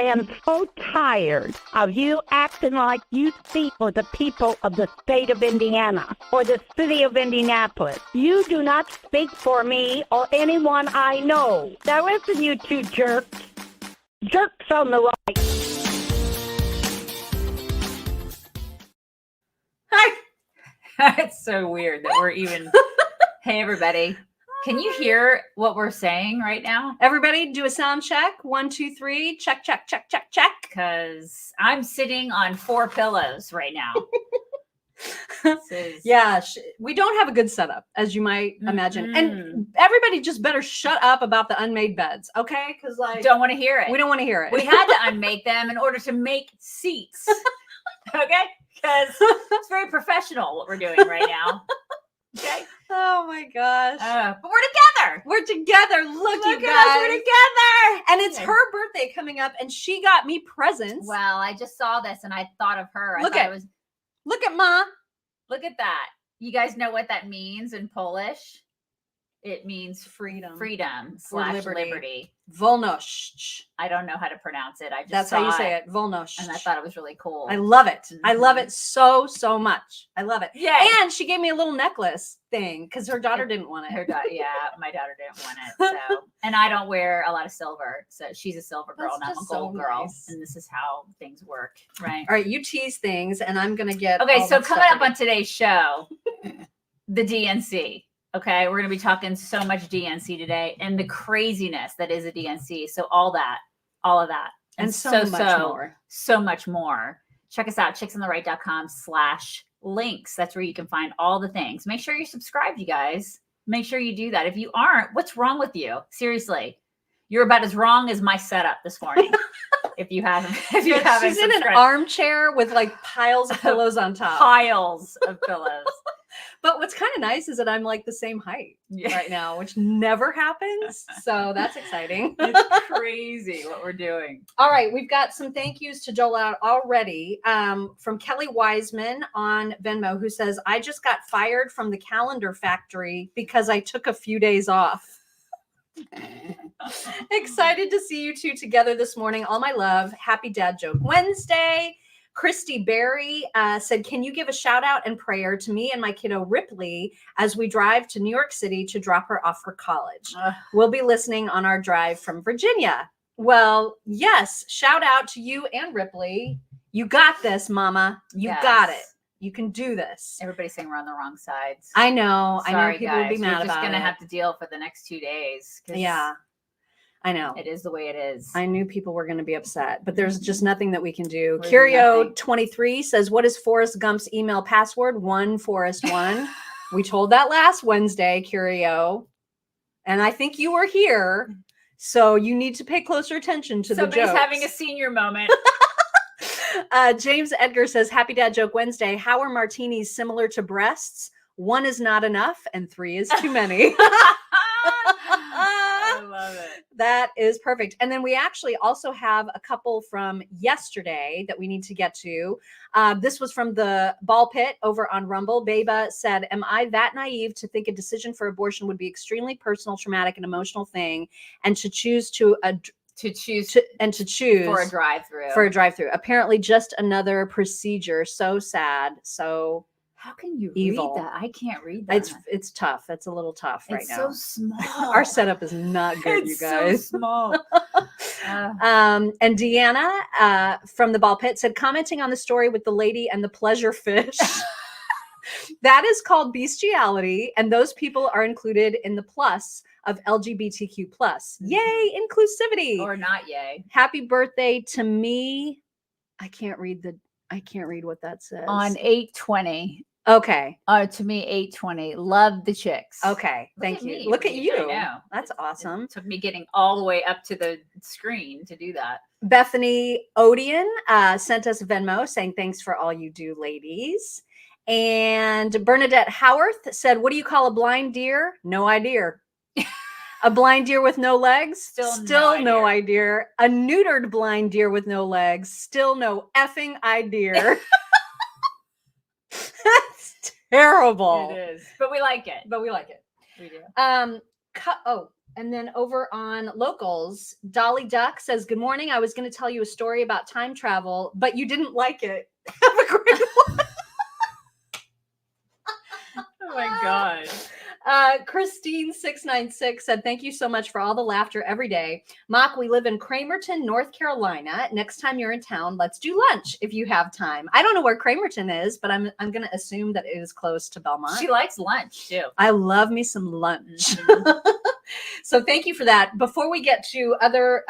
I am so tired of you acting like you speak for the people of the state of Indiana or the city of Indianapolis. You do not speak for me or anyone I know. Now listen, you two jerks. Jerks on the right. Hi. It's so weird that we're even... Hey, everybody. Can you hear what we're saying right now? Everybody do a sound check. 1, 2, 3. Check, check, check, check, check. Because I'm sitting on 4 pillows right now. Yeah, we don't have a good setup, as you might imagine. And everybody just better shut up about the unmade beds, okay? Because don't want to hear it. We don't want to hear it. We had to unmake them in order to make seats. Okay? Because it's very professional what we're doing right now. Okay. Oh my gosh. But we're together. We're together. Look you at guys. us. We're together. And it's her birthday coming up, and she got me presents. Well, I just saw this and I thought of her. Look at Ma. Look at that. You guys know what that means in Polish? It means freedom. Freedom / liberty. Wolność. I don't know how to pronounce it. That's how you say it. Wolność. And I thought it was really cool. I love it. I love it so much. I love it. Yeah. And she gave me a little necklace thing because her daughter didn't want it. My daughter didn't want it. So, and I don't wear a lot of silver. So she's a silver girl and I'm a gold girl. Nice. And this is how things work. Right. All right. You tease things and I'm going to get. Okay. So coming up on today's show, the DNC. Okay, we're going to be talking so much DNC today and the craziness that is a DNC. So all of that. And so much more. Check us out, chicksontheright.com/links. That's where you can find all the things. Make sure you're subscribed, you guys. Make sure you do that. If you aren't, what's wrong with you? Seriously. You're about as wrong as my setup this morning. If you haven't She's in an armchair with like piles of pillows on top. Piles of pillows. But what's kind of nice is that I'm like the same height right now, which never happens. So that's exciting. It's crazy what we're doing. All right. We've got some thank yous to dole out already from Kelly Wiseman on Venmo, who says, I just got fired from the calendar factory because I took a few days off. Excited to see you two together this morning. All my love. Happy Dad Joke Wednesday. Christy Berry said, can you give a shout out and prayer to me and my kiddo Ripley as we drive to New York City to drop her off for college? We'll be listening on our drive from Virginia. Well, yes. Shout out to you and Ripley. You got this, Mama. You got it. You can do this. Everybody's saying we're on the wrong sides. I know. Sorry, I know people guys. will be mad about it. We're just going to have to deal for the next 2 days. Yeah. I know. It is the way it is. I knew people were going to be upset, but there's just nothing that we can do. Curio23 says, what is Forrest Gump's email password? 1Forrest1. We told that last Wednesday, Curio. And I think you were here. So you need to pay closer attention to the jokes. Somebody's having a senior moment. James Edgar says, Happy Dad Joke Wednesday. How are martinis similar to breasts? 1 is not enough and 3 is too many. I love it. That is perfect. And then we actually also have a couple from yesterday that we need to get to. This was from the Ball Pit over on Rumble. Beba said, am I that naive to think a decision for abortion would be extremely personal, traumatic, and emotional thing, and to choose for a drive-through? Apparently just another procedure. So sad. So how can you evil. Read that? I can't read that. It's tough. It's a little tough right now. It's so small. Our setup is not good, you guys. So small. And Deanna from the Ball Pit said, commenting on the story with the lady and the pleasure fish. That is called bestiality, and those people are included in the plus of LGBTQ plus. Yay, inclusivity. Or not yay. Happy birthday to me. I can't read what that says. On 8/20. Okay. To me, 8/20. Love the chicks. Okay. Thank you. Look at you. That's awesome. It took me getting all the way up to the screen to do that. Bethany Odian sent us a Venmo saying, thanks for all you do, ladies. And Bernadette Howarth said, what do you call a blind deer? No idea. A blind deer with no legs? Still no idea. A neutered blind deer with no legs? Still no effing idea. That's terrible. It is. But we like it. We do. And then over on locals, Dolly Duck says, good morning. I was going to tell you a story about time travel, but you didn't like it. Have a great one. Oh my God. Christine696 said, thank you so much for all the laughter every day. Mock, we live in Cramerton, North Carolina. Next time you're in town, let's do lunch if you have time. I don't know where Cramerton is, but I'm going to assume that it is close to Belmont. She likes lunch too. I love me some lunch. So thank you for that. Before we get to other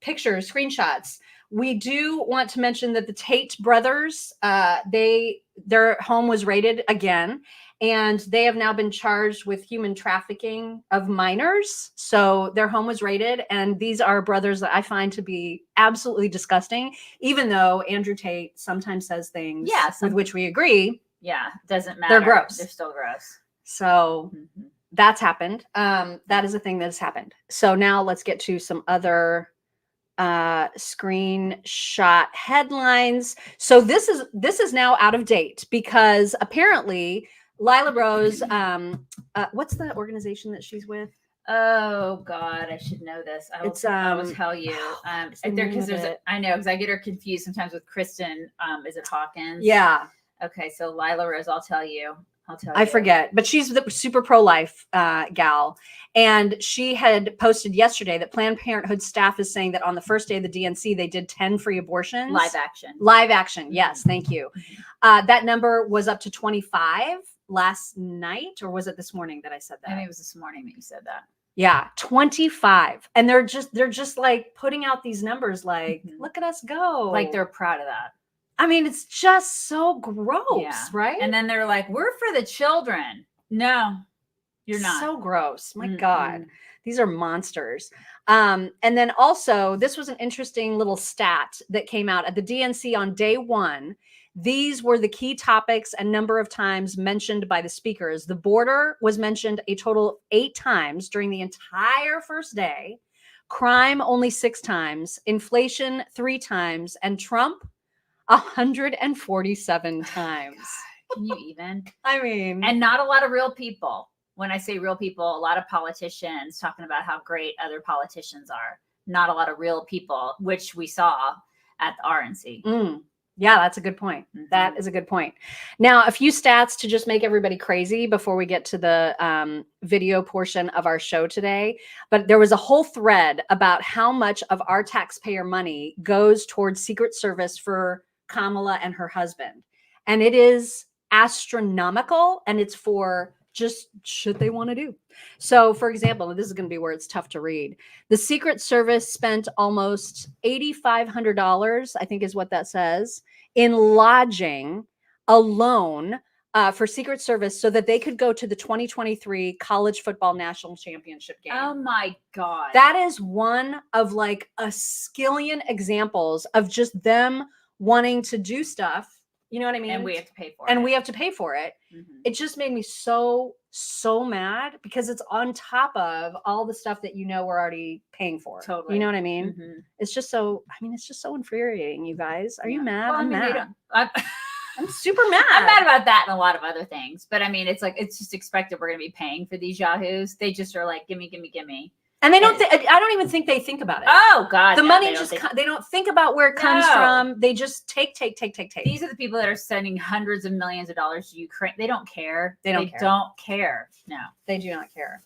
pictures, screenshots, we do want to mention that the Tate brothers, their home was raided again, and they have now been charged with human trafficking of minors. So their home was raided, and these are brothers that I find to be absolutely disgusting, even though Andrew Tate sometimes says things with which we agree. Yeah, doesn't matter. They're gross. They're still gross. So that's happened. That is a thing that has happened. So now let's get to some other screenshot headlines. So this is now out of date because apparently Lila Rose, what's the organization that she's with? Oh God, I should know this. I will tell you. I know because I get her confused sometimes with Kristen. Is it Hawkins? Yeah. Okay, so Lila Rose, I'll tell you. I forget, but she's the super pro-life gal. And she had posted yesterday that Planned Parenthood staff is saying that on the first day of the DNC, they did 10 free abortions. Live action. Live action. Yes. Thank you. That number was up to 25 last night, or was it this morning that I said that? I think it was this morning that you said that. Yeah, 25. And they're just like putting out these numbers like, look at us go. Like they're proud of that. I mean, it's just so gross, right? And then they're like, we're for the children. No, you're not. So gross. My God. These are monsters. And then also, this was an interesting little stat that came out at the DNC on day one. These were the key topics and number of times mentioned by the speakers. The border was mentioned a total of 8 times during the entire first day. Crime only 6 times. Inflation 3 times. And Trump 147 times. Can you even? I mean, and not a lot of real people. When I say real people, a lot of politicians talking about how great other politicians are. Not a lot of real people, which we saw at the RNC. Yeah, that's a good point. That is a good point. Now, a few stats to just make everybody crazy before we get to the video portion of our show today. But there was a whole thread about how much of our taxpayer money goes towards Secret Service for Kamala and her husband. And it is astronomical, and it's for just shit they want to do. So, for example, this is going to be where it's tough to read. The Secret Service spent almost $8,500, I think is what that says, in lodging alone for Secret Service so that they could go to the 2023 college football national championship game. Oh my God. That is one of like a skillion examples of just them wanting to do stuff. You know what I mean? And we have to pay for it. And we have to pay for it. It just made me so mad because it's on top of all the stuff that, we're already paying for. Totally. You know what I mean? It's just so, it's just so infuriating, you guys. Are you mad? Well, I'm mad. I'm super mad. I'm mad about that and a lot of other things. But I mean, it's like, it's just expected we're going to be paying for these yahoos. They just are like, gimme. And they don't. I don't even think they think about it. Oh God, the money they don't think about where it comes from. They just take. These are the people that are sending hundreds of millions of dollars to Ukraine. They don't care. They don't care. No, they do not care.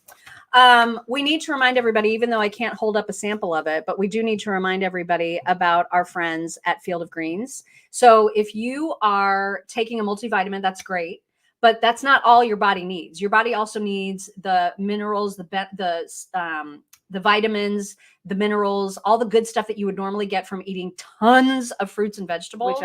We need to remind everybody, even though I can't hold up a sample of it, but we do need to remind everybody about our friends at Field of Greens. So if you are taking a multivitamin, that's great. But that's not all your body needs. Your body also needs the minerals, the vitamins, the minerals, all the good stuff that you would normally get from eating tons of fruits and vegetables.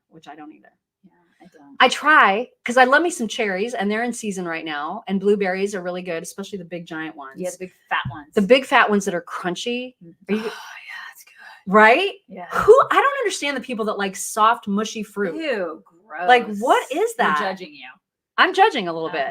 Which I don't either. Yeah, I don't. I try because I love me some cherries, and they're in season right now. And blueberries are really good, especially the big giant ones. Yeah, the big fat ones. The big fat ones that are crunchy. Oh yeah, that's good. Right? Yeah. I don't understand the people that like soft, mushy fruit. Ew, gross. Like, what is that? I'm judging you. I'm judging a little bit.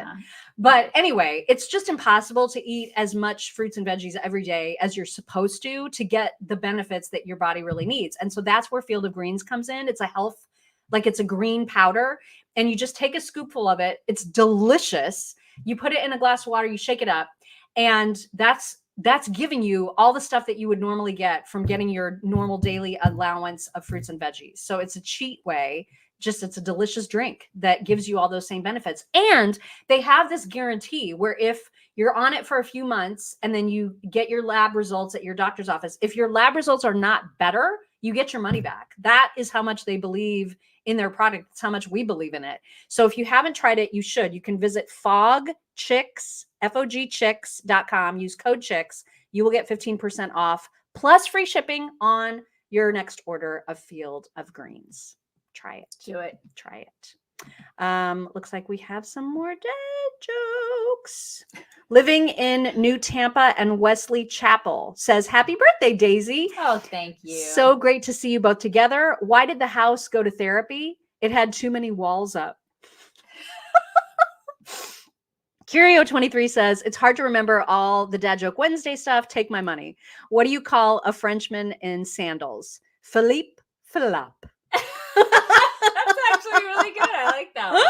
But anyway, it's just impossible to eat as much fruits and veggies every day as you're supposed to get the benefits that your body really needs. And so that's where Field of Greens comes in. It's a health, like it's a green powder, and you just take a scoopful of it. It's delicious. You put it in a glass of water, you shake it up, And that's giving you all the stuff that you would normally get from getting your normal daily allowance of fruits and veggies. So it's a cheat way. Just it's a delicious drink that gives you all those same benefits. And they have this guarantee where if you're on it for a few months and then you get your lab results at your doctor's office, if your lab results are not better, you get your money back. That is how much they believe in their product. It's how much we believe in it. So if you haven't tried it, you should. You can visit FOGCHICKS, FOGCHICKS.com. Use code CHICKS. You will get 15% off plus free shipping on your next order of Field of Greens. Try it. Do it. Try it. Looks like we have some more dad jokes. Living in New Tampa and Wesley Chapel says, happy birthday, Daisy. Oh, thank you. So great to see you both together. Why did the house go to therapy? It had too many walls up. Curio23 says, it's hard to remember all the Dad Joke Wednesday stuff. Take my money. What do you call a Frenchman in sandals? Philippe Philip. That's actually really good. I like that one.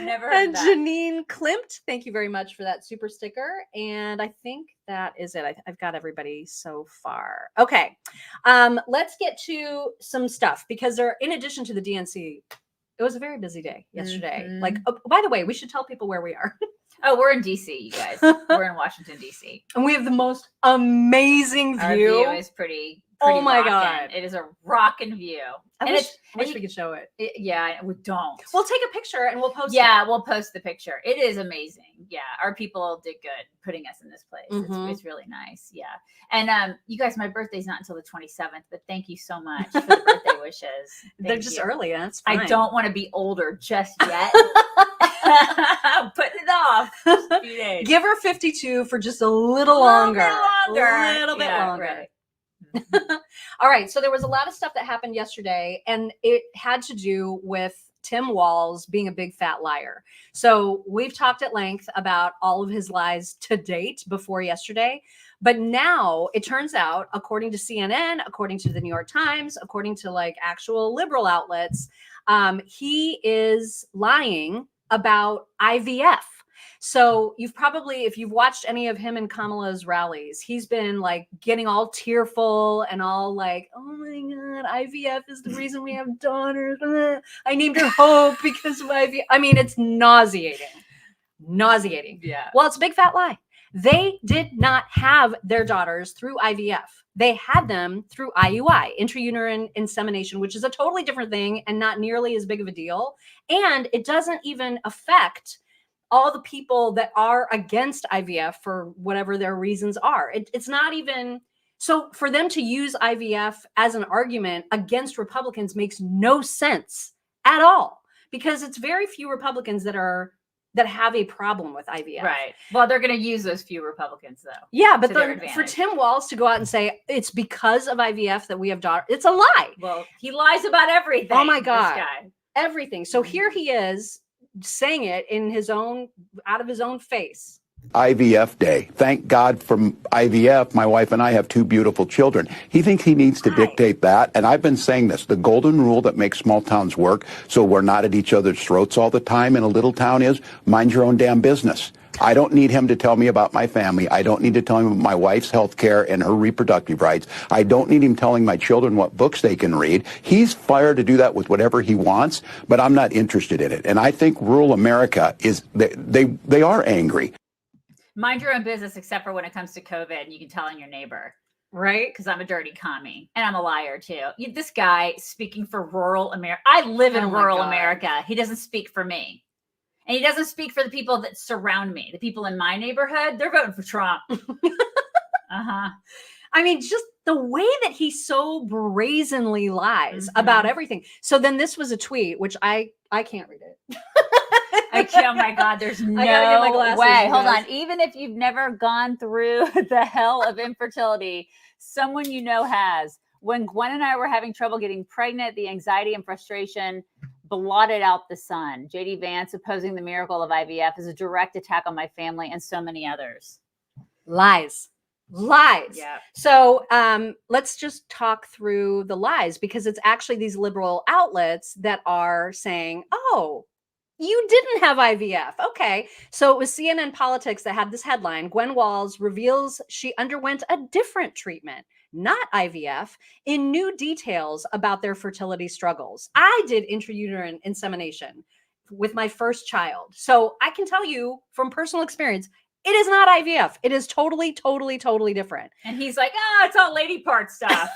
Never heard And that. Janine Klimt, thank you very much for that super sticker. And I think that is it. I've got everybody so far. Okay. Let's get to some stuff because in addition to the DNC, it was a very busy day yesterday. Mhm. Like, oh, by the way, we should tell people where we are. Oh, we're in DC, you guys. We're in Washington, DC. And we have the most amazing view. Our view is pretty Oh my rockin'. God. It is a rockin' view. I And wish we could show it. Yeah, we don't. We'll take a picture and we'll post Yeah, it. we'll post the picture. It is amazing. Yeah, our people did good putting us in this place. Mhm. It's really nice. Yeah. And you guys, my birthday's not until the 27th, but thank you so much for the birthday wishes. They're Thank just you. early. That's fine. I don't want to be older just yet. I'm putting it off a few days. Give her 52 for just a little longer. A little bit Yeah, longer. right. All right. So there was a lot of stuff that happened yesterday, and it had to do with Tim Walz being a big fat liar. So we've talked at length about all of his lies to date before yesterday. But now it turns out, according to CNN, according to the New York Times, according to like actual liberal outlets, he is lying about IVF. So you've probably, if you've watched any of him and Kamala's rallies, he's been like getting all tearful and all like, oh my God, IVF is the reason we have daughters. I named her Hope because of IVF. I mean, it's nauseating. Nauseating. Yeah. Well, it's a big fat lie. They did not have their daughters through IVF. They had them through IUI, intrauterine insemination, which is a totally different thing and not nearly as big of a deal. And it doesn't even affect all the people that are against IVF for whatever their reasons are. It's not even, so for them to use IVF as an argument against Republicans makes no sense at all, because it's very few Republicans that have a problem with IVF. Right. Well, they're going to use those few Republicans, though. Yeah, but to their for advantage. Tim Walz to go out and say it's because of IVF that we have daughters, it's a lie. Well, he lies about everything. Oh my God. This guy. Everything. So here he is saying it in his own, out of his own face. IVF day. Thank God for IVF. My wife and I have two beautiful children. He thinks he needs to dictate that. And I've been saying this, the golden rule that makes small towns work so we're not at each other's throats all the time in a little town is mind your own damn business. I don't need him to tell me about my family. I don't need to tell him about my wife's health care and her reproductive rights. I don't need him telling my children what books they can read. He's fired to do that with whatever he wants, but I'm not interested in it. And I think rural America is, they are angry. Mind your own business, except for when it comes to COVID, and you can tell on your neighbor. Right? Because I'm a dirty commie and I'm a liar too. This guy speaking for rural America. I live in Oh my rural God. America. He doesn't speak for me. And he doesn't speak for the people that surround me. The people in my neighborhood, they're voting for Trump. Uh-huh. I mean, just the way that he so brazenly lies Mhm. about everything. So then this was a tweet, which I can't read it. Oh my God, there's no gotta get my glasses, way. you Hold guys. on. Even if you've never gone through the hell of infertility, someone you know has. When Gwen and I were having trouble getting pregnant, the anxiety and frustration blotted out the sun. JD Vance opposing the miracle of IVF is a direct attack on my family and so many others. Lies. Yeah. So let's just talk through the lies, because it's actually these liberal outlets that are saying, oh, You didn't have IVF. Okay. So it was CNN Politics that had this headline. Gwen Walz reveals she underwent a different treatment, not IVF, in new details about their fertility struggles. I did intrauterine insemination with my first child. So I can tell you from personal experience, it is not IVF. It is totally, totally, totally different. And he's like, it's all lady part stuff.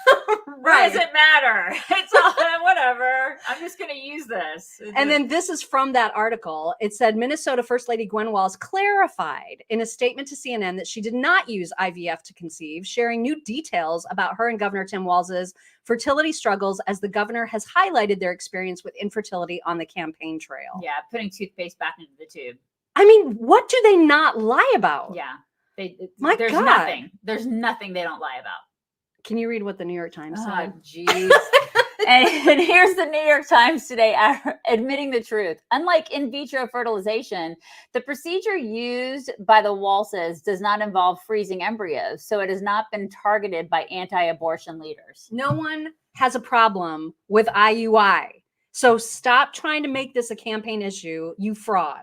Right. Why does it matter? It's all whatever. I'm just going to use this. And then this is from that article. It said Minnesota First Lady Gwen Walz clarified in a statement to CNN that she did not use IVF to conceive, sharing new details about her and Governor Tim Walz's fertility struggles as the governor has highlighted their experience with infertility on the campaign trail. Yeah, putting toothpaste back into the tube. I mean, what do they not lie about? Yeah. There's nothing. There's nothing they don't lie about. Can you read what the New York Times said? Oh, jeez. and here's the New York Times today admitting the truth. Unlike in vitro fertilization, the procedure used by the Walzes does not involve freezing embryos, so it has not been targeted by anti-abortion leaders. No one has a problem with IUI. So stop trying to make this a campaign issue, you fraud.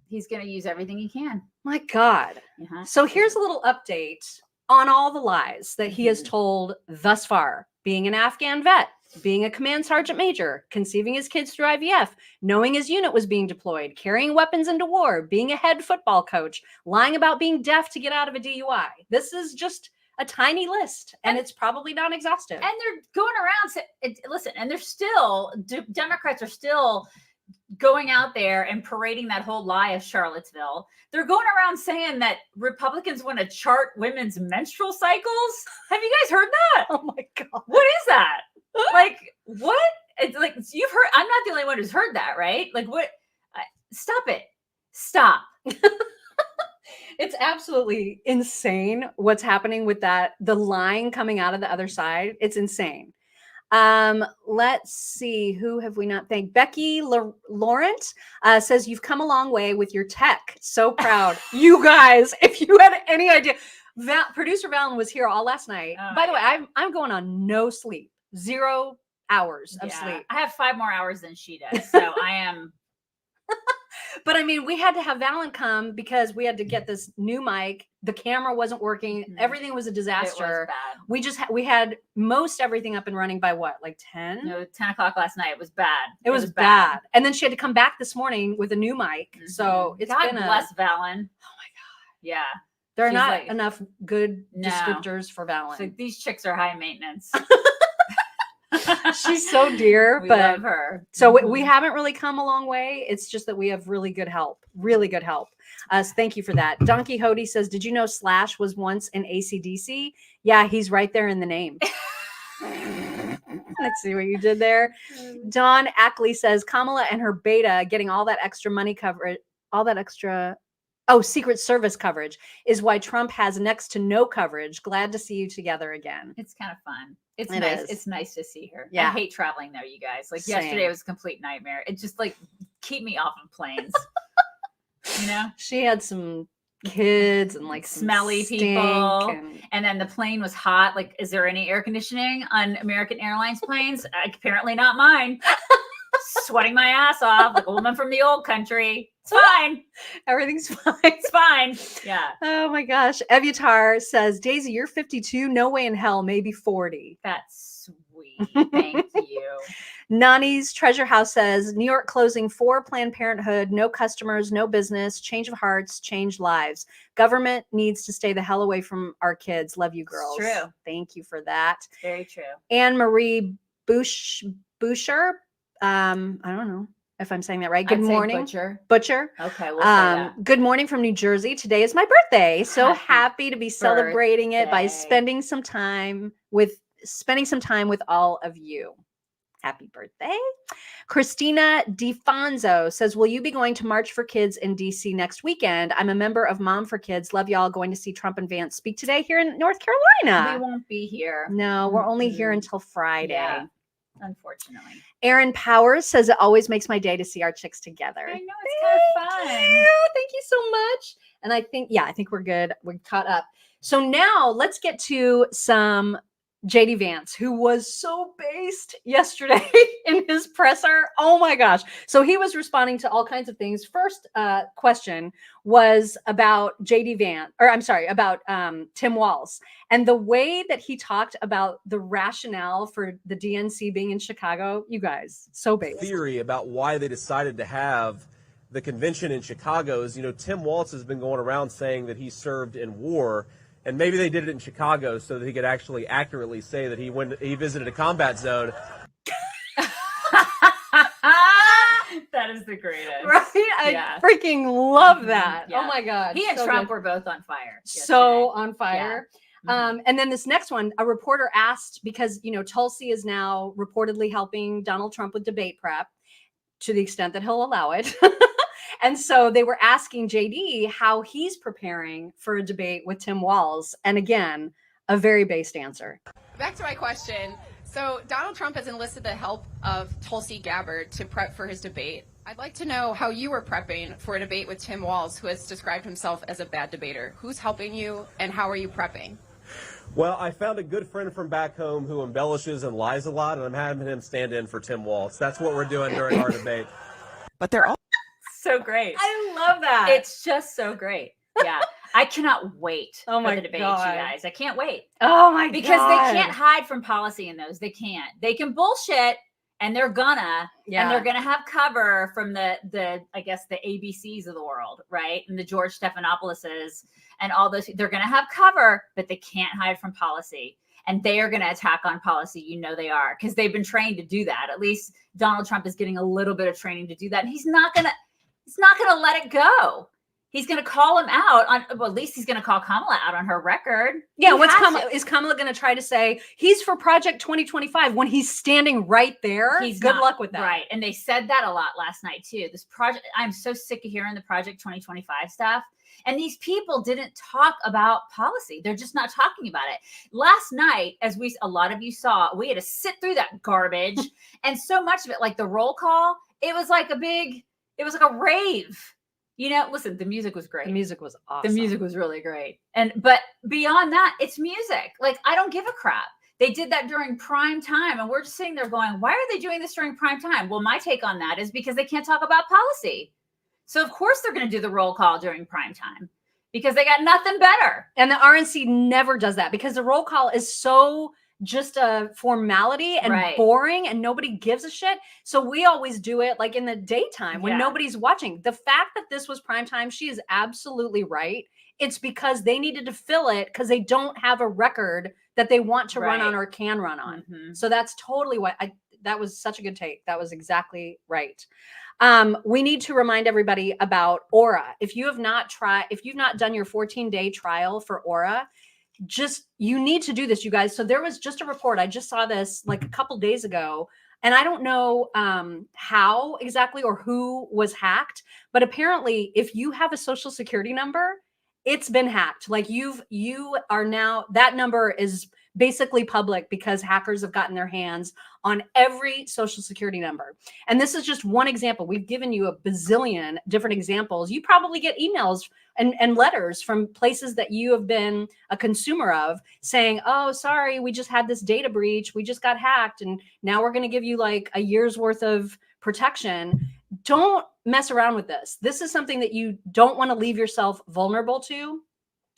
He's going to use everything he can. My God. So here's a little update on all the lies that he has told thus far. Being an Afghan vet, being a command sergeant major, conceiving his kids through IVF, knowing his unit was being deployed, carrying weapons into war, being a head football coach, lying about being deaf to get out of a DUI. This is just a tiny list, and it's probably not exhaustive. And they're going around, listen, and they're still, Democrats are still going out there and parading that whole lie of Charlottesville. They're going around saying that Republicans want to chart women's menstrual cycles. Have you guys heard that? Oh my God. What is that? Like, what? It's like, you've heard, I'm not the only one who's heard that, right? Like, what? Stop it. Stop. It's absolutely insane what's happening with that. The line coming out of the other side. It's insane. Let's see, who have we not thanked? Becky Laurent says you've come a long way with your tech. So proud. You guys, if you had any idea, producer Valen was here all last night. By the way, I'm going on no sleep, 0 hours of sleep. I have 5 more hours than she does. So I am. But I mean, we had to have Valen come because we had to get this new mic. The camera wasn't working. Mm-hmm. Everything was a disaster. It was bad. We had most everything up and running by what, like 10? No, 10 o'clock last night. It was bad. It was bad. And then she had to come back this morning with a new mic. Mm-hmm. So it's God been bless Valen. Oh my God. Yeah. There are not enough good descriptors for Valen. So these chicks are high maintenance. She's so dear, we but love her. So we haven't really come a long way. It's just that we have really good help. So thank you for that. Don Quixote says, did you know Slash was once in AC/DC? Yeah, he's right there in the name. Let's see what you did there. Don Ackley says, Kamala and her beta getting all that extra money coverage, Secret Service coverage is why Trump has next to no coverage. Glad to see you together again. It's kind of fun. It's nice. It's nice to see her. Yeah. I hate traveling though, you guys. Like Same. Yesterday was a complete nightmare. It just like keep me off of planes. You know? She had some kids and like smelly people. And then the plane was hot. Like, is there any air conditioning on American Airlines planes? Apparently not mine. Sweating my ass off like a woman from the old country. It's fine. Everything's fine. It's fine. Yeah. Oh my gosh. Evitar says, Daisy, you're 52. No way in hell. Maybe 40. That's sweet. Thank you. Nani's Treasure House says, New York closing 4 Planned Parenthood. No customers, no business. Change of hearts, change lives. Government needs to stay the hell away from our kids. Love you, girls. It's true. Thank you for that. Very true. Anne Marie Boucher. I don't know if I'm saying that right. Good morning. Butcher. Okay. We'll say that. Good morning from New Jersey. Today is my birthday. So happy to be celebrating it by spending some time with all of you. Happy birthday. Christina DeFonso says, will you be going to March for Kids in DC next weekend? I'm a member of Mom for Kids. Love y'all. Going to see Trump and Vance speak today here in North Carolina. We won't be here. No, we're only here until Friday. Yeah. Unfortunately. Aaron Powers says it always makes my day to see our chicks together. I know, it's kind of fun. Thank you so much. And I think we're good. We're caught up. So now let's get to some JD Vance, who was so based yesterday in his presser. Oh my gosh. So he was responding to all kinds of things. First question was about JD Vance, or I'm sorry, about Tim Walz. And the way that he talked about the rationale for the DNC being in Chicago, you guys, so based. Theory about why they decided to have the convention in Chicago is, Tim Walz has been going around saying that he served in war. And maybe they did it in Chicago so that he could actually accurately say that he visited a combat zone. That is the greatest. Right? I freaking love that. Yeah. Oh my God. He and so Trump good. were both on fire. So on fire. Yeah. And then this next one, a reporter asked, because, Tulsi is now reportedly helping Donald Trump with debate prep to the extent that he'll allow it. And so they were asking JD how he's preparing for a debate with Tim Walz. And again, a very based answer. Back to my question. So Donald Trump has enlisted the help of Tulsi Gabbard to prep for his debate. I'd like to know how you were prepping for a debate with Tim Walz, who has described himself as a bad debater. Who's helping you and how are you prepping? Well, I found a good friend from back home who embellishes and lies a lot, and I'm having him stand in for Tim Walz. That's what we're doing during our debate. But they're all So great. I love that. It's just so great. Yeah. I cannot wait Oh my for the debates, God. you guys. I can't wait. Oh my God. Because they can't hide from policy in those. They can't. They can bullshit and they're gonna. Yeah. And they're gonna have cover from the I guess the ABCs of the world, right? And the George Stephanopoulos and all those. They're gonna have cover, but they can't hide from policy. And they are going to attack on policy. They are, because they've been trained to do that. At least Donald Trump is getting a little bit of training to do that. And he's not going to let it go. He's going to call him out on, well, at least he's going to call Kamala out on her record. Yeah, He is Kamala going to try to say he's for Project 2025 when he's standing right there? Good luck with that. Right. And they said that a lot last night too. This project, I'm so sick of hearing the Project 2025 stuff. And these people didn't talk about policy. They're just not talking about it. Last night, as a lot of you saw, we had to sit through that garbage. And so much of it, like the roll call, it was like a rave. Listen, the music was great. The music was awesome. The music was really great. But beyond that, it's music. Like, I don't give a crap. They did that during prime time. And we're just sitting there going, why are they doing this during prime time? Well, my take on that is because they can't talk about policy. So of course they're going to do the roll call during prime time because they got nothing better. And the RNC never does that because the roll call is so just a formality and boring and nobody gives a shit. So we always do it like in the daytime when nobody's watching. The fact that this was prime time, she is absolutely right. It's because they needed to fill it because they don't have a record that they want to run on or can run on. Mm-hmm. So that's totally what that was such a good take. That was exactly right. We need to remind everybody about Aura. If you've not done your 14-day trial for Aura, you need to do this, you guys. So there was just a report. I just saw this like a couple days ago, and I don't know how exactly or who was hacked, but apparently if you have a social security number, it's been hacked. Like you are now, that number is basically public because hackers have gotten their hands on every social security number. And this is just one example. We've given you a bazillion different examples. You probably get emails and letters from places that you have been a consumer of saying, oh, sorry, we just had this data breach. We just got hacked. And now we're going to give you like a year's worth of protection. Don't mess around with this. This is something that you don't want to leave yourself vulnerable to.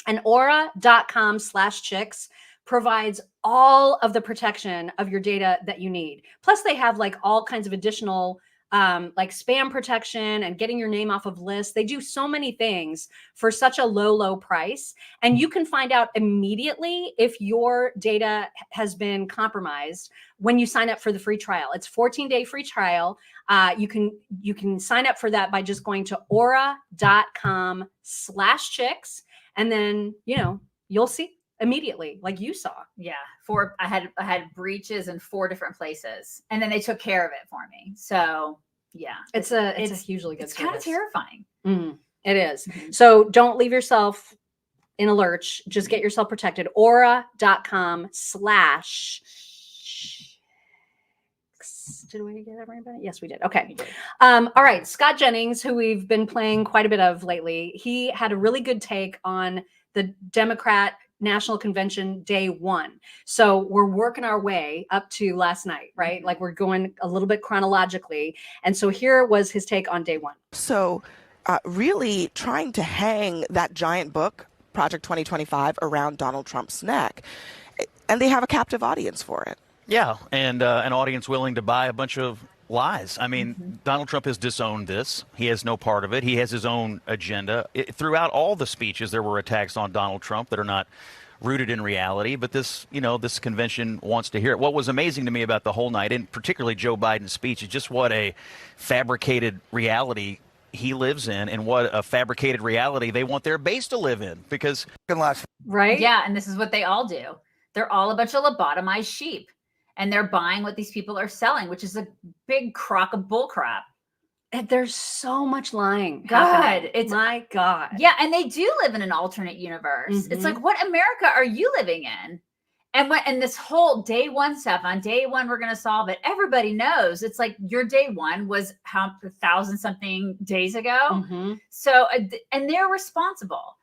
And aura.com/chicks provides all of the protection of your data that you need. Plus they have like all kinds of additional like spam protection and getting your name off of lists. They do so many things for such a low price. And you can find out immediately if your data has been compromised when you sign up for the free trial. It's 14-day free trial. You can sign up for that by just going to aura.com/chicks. And then, you'll see immediately, like you saw. Yeah. I had breaches in 4 different places and then they took care of it for me. So yeah, it's a hugely good it's kind of terrifying. Mm, it is. Mm-hmm. So don't leave yourself in a lurch. Just get yourself protected. Aura.com/ Did we get everybody? Yes, we did. Okay. All right. Scott Jennings, who we've been playing quite a bit of lately, he had a really good take on the Democrat national convention day one. So we're working our way up to last night, right? Like we're going a little bit chronologically. And so here was his take on day one. So really trying to hang that giant book, Project 2025, around Donald Trump's neck. And they have a captive audience for it. Yeah, and an audience willing to buy a bunch of lies. I mean, Donald Trump has disowned this. He has no part of it. He has his own agenda. Throughout all the speeches, there were attacks on Donald Trump that are not rooted in reality. But this, this convention wants to hear it. What was amazing to me about the whole night, and particularly Joe Biden's speech, is just what a fabricated reality he lives in, and what a fabricated reality they want their base to live in. Because right? Yeah, and this is what they all do. They're all a bunch of lobotomized sheep. And they're buying what these people are selling, which is a big crock of bullcrap. And there's so much lying. God, it's my God. Yeah, and they do live in an alternate universe. It's like, what America are you living in? And this whole day one stuff, on day one, we're going to solve it. Everybody knows. It's like your day one was 1,000 something days ago. So, and they're responsible.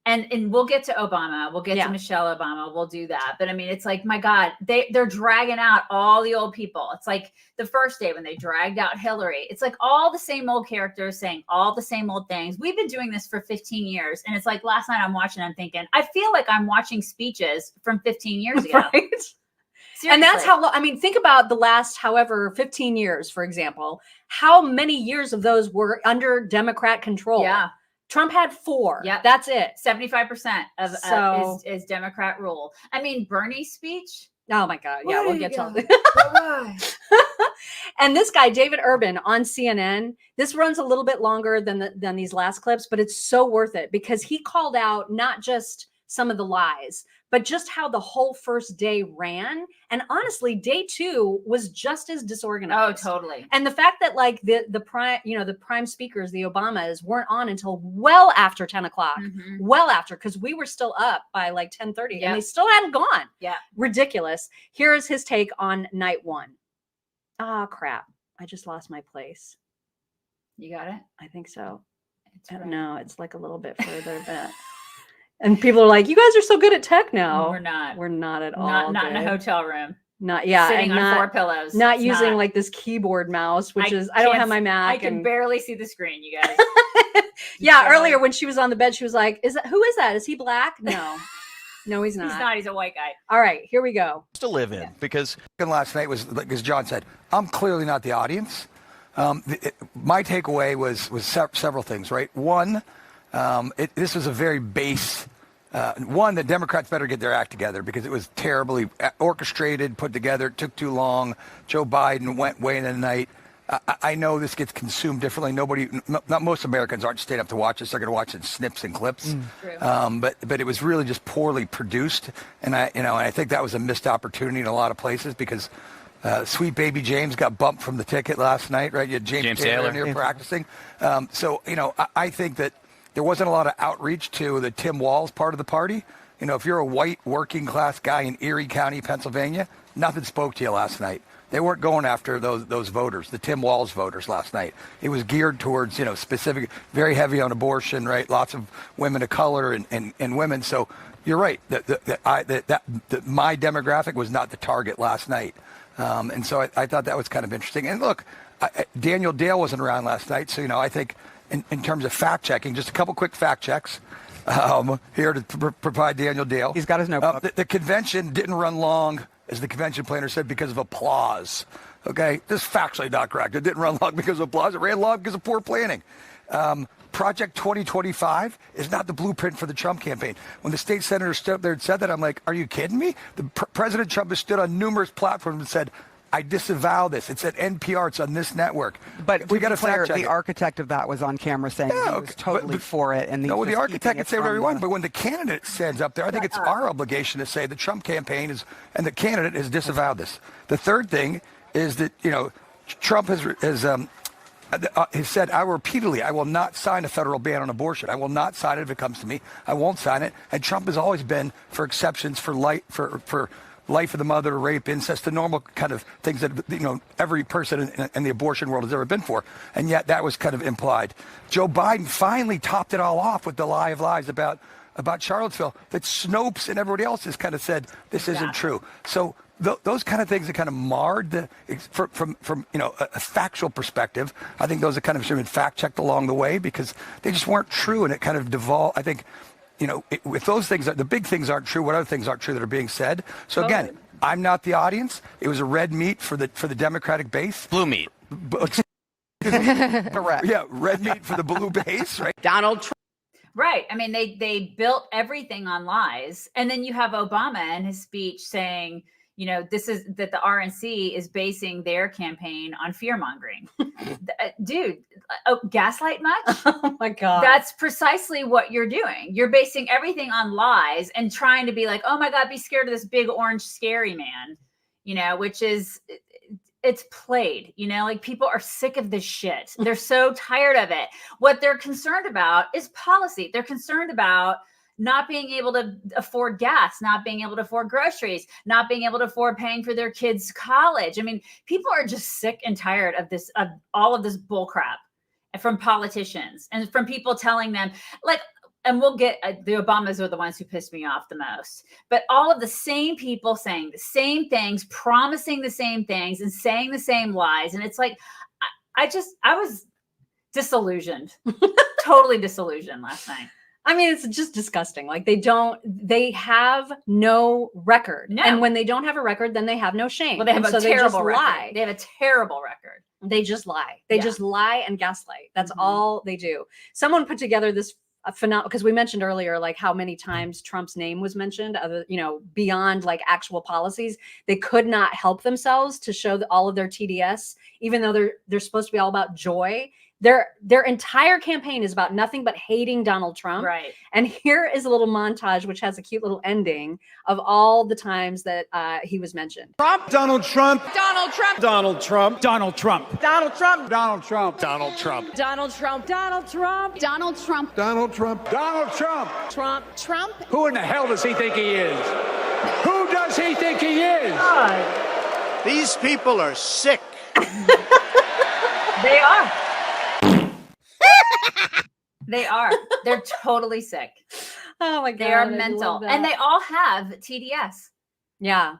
And we'll get to Obama. We'll get to Michelle Obama. We'll do that. But I mean, it's like, my God, they're dragging out all the old people. It's like the first day when they dragged out Hillary. It's like all the same old characters saying all the same old things. We've been doing this for 15 years. And it's like last night I'm watching, I'm thinking, I feel like I'm watching speeches from 15 years ago. Right? Seriously. And that's how, I mean, think about the last, 15 years, for example, how many years of those were under Democrat control? Yeah. Trump had 4. Yeah, that's it. 75% of is Democrat rule. I mean, Bernie's speech. Oh my God! Yeah, we'll get to it. And this guy, David Urban, on CNN. This runs a little bit longer than these last clips, but it's so worth it because he called out not just some of the lies, but just how the whole first day ran. And honestly, day 2 was just as disorganized. Oh, totally. And the fact that like the prime speakers, the Obamas, weren't on until well after 10 o'clock, well after, because we were still up by like 10:30 and they still hadn't gone. Yeah. Ridiculous. Here is his take on night 1. Ah, crap. I just lost my place. You got it? I think so. Right. No, it's like a little bit further back. And people are like, you guys are so good at tech now. We're not. We're not at all. Not in a hotel room. Not, yeah. Sitting and on 4 pillows. Not using like this keyboard mouse, which I don't have my Mac. I can barely see the screen, you guys. Yeah, earlier when she was on the bed, she was like, who is that? Is he black? No. No, he's not. He's not. He's a white guy. All right, here we go. To live in, because last night was, like as John said, I'm clearly not the audience. My takeaway was several things, right? One, this was a very base. One, the Democrats better get their act together because it was terribly orchestrated, put together. It took too long. Joe Biden went way in the night. I know this gets consumed differently. Not most Americans aren't staying up to watch this. They're going to watch it in snips and clips. But it was really just poorly produced, and I think that was a missed opportunity in a lot of places because sweet baby James got bumped from the ticket last night, right? You had James Taylor in here practicing. I think that there wasn't a lot of outreach to the Tim Walz part of the party. If you're a white working class guy in Erie County, Pennsylvania, nothing spoke to you last night. They weren't going after those voters, the Tim Walz voters last night. It was geared towards, specific, very heavy on abortion, right? Lots of women of color and women. So you're right. My demographic was not the target last night. And so I thought that was kind of interesting. And look, Daniel Dale wasn't around last night. So, I think in terms of fact checking, just a couple quick fact checks here to provide Daniel Dale. He's got his notebook. The convention didn't run long, as the convention planner said, because of applause. Okay, this is factually not correct. It didn't run long because of applause. It ran long because of poor planning. Project 2025 is not the blueprint for the Trump campaign. When the state senator stood up there and said that, I'm like, are you kidding me? President Trump has stood on numerous platforms and said, I disavow this. It's at NPR. It's on this network. But we got to fact check. The architect of that was on camera saying he was totally for it. And the architect can say whatever he wants, but when the candidate stands up there, I think it's our obligation to say the Trump campaign and the candidate has disavowed this. The third thing is that Trump has said, I will not sign a federal ban on abortion. I will not sign it if it comes to me. I won't sign it. And Trump has always been for exceptions for life of the mother, rape, incest, the normal kind of things that every person in the abortion world has ever been for. And yet that was kind of implied. Joe Biden finally topped it all off with the lie of lies about about Charlottesville that Snopes and everybody else has kind of said this isn't true. So those kind of things that kind of marred the from a factual perspective. I think those have kind of should have been fact checked along the way because they just weren't true, and it kind of devolved. I think, if those things, the big things aren't true, what other things aren't true that are being said? So again, I'm not the audience. It was a red meat for the Democratic base. Blue meat. Correct. Yeah, red meat for the blue base, right? Donald Trump. Right. I mean, they built everything on lies. And then you have Obama in his speech saying, this is that the RNC is basing their campaign on fear mongering. Dude, gaslight much? Oh my God. That's precisely what you're doing. You're basing everything on lies and trying to be like, oh my God, be scared of this big orange scary man, which is, it's played, like people are sick of this shit. They're so tired of it. What they're concerned about is policy. They're concerned about not being able to afford gas, not being able to afford groceries, not being able to afford paying for their kids' college. I mean, people are just sick and tired of this, of all of this bull crap from politicians and from people telling them and we'll get the Obamas are the ones who pissed me off the most, but all of the same people saying the same things, promising the same things and saying the same lies. And it's like, I was disillusioned, totally disillusioned last night. I mean, it's just disgusting. Like they have no record. No. And when they don't have a record, then they have no shame. Well, they have a terrible record. Lie. They have a terrible record. They just lie. They just lie and gaslight. That's all they do. Someone put together this phenomenal, because we mentioned earlier, like how many times Trump's name was mentioned, beyond like actual policies. They could not help themselves to show all of their TDS, even though they're supposed to be all about joy. Their entire campaign is about nothing but hating Donald Trump. Right. And here is a little montage, which has a cute little ending of all the times that he was mentioned. Trump, Donald Trump, Donald Trump, Donald Trump, Donald Trump, Donald Trump, Donald Trump, Donald Trump, Donald Trump, Donald Trump, Donald Trump, Donald Trump, Donald Trump, Trump, Trump. Who in the hell does he think he is? Who does he think he is? God. These people are sick. They are. They are. They're totally sick. Oh my God. They are mental. And they all have TDS. Yeah.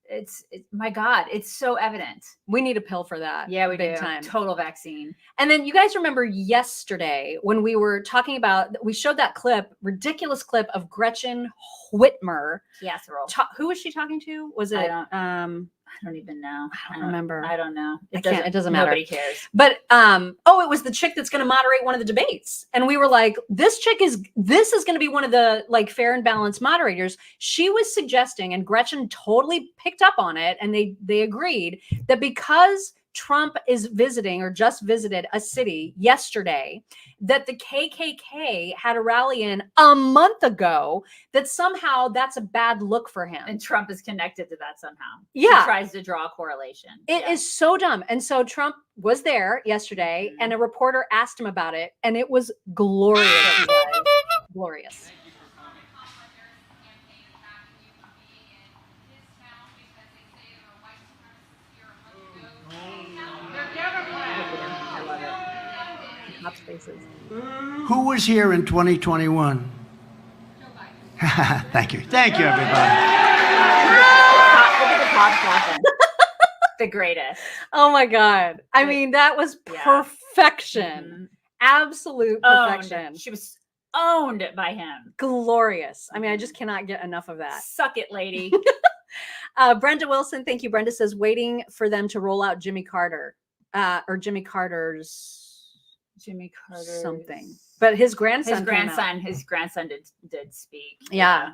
It's my God. It's so evident. We need a pill for that. Yeah, we big do. Time. Total vaccine. And then you guys remember yesterday when we were talking about, we showed that ridiculous clip of Gretchen Whitmer. Casserole. Who was she talking to? Was it? I don't even know. I don't remember. I don't know. It doesn't matter. Nobody cares. But it was the chick that's going to moderate one of the debates. And we were like, this is going to be one of the like fair and balanced moderators. She was suggesting, and Gretchen totally picked up on it, and they agreed that because Trump is visiting or just visited a city yesterday, that the KKK had a rally in a month ago, that somehow that's a bad look for him. And Trump is connected to that somehow. Yeah. He tries to draw a correlation. It is so dumb. And so Trump was there yesterday and a reporter asked him about it, and it was glorious. Glorious. Who was here in 2021? Thank you. Thank you, everybody. The greatest. Oh my God. I mean, that was perfection. Absolute perfection. Owned. She was owned by him. Glorious. I mean, I just cannot get enough of that. Suck it, lady. Brenda Wilson, thank you. Brenda says, waiting for them to roll out Jimmy Carter, or Jimmy Carter's something. But his grandson did speak. Yeah.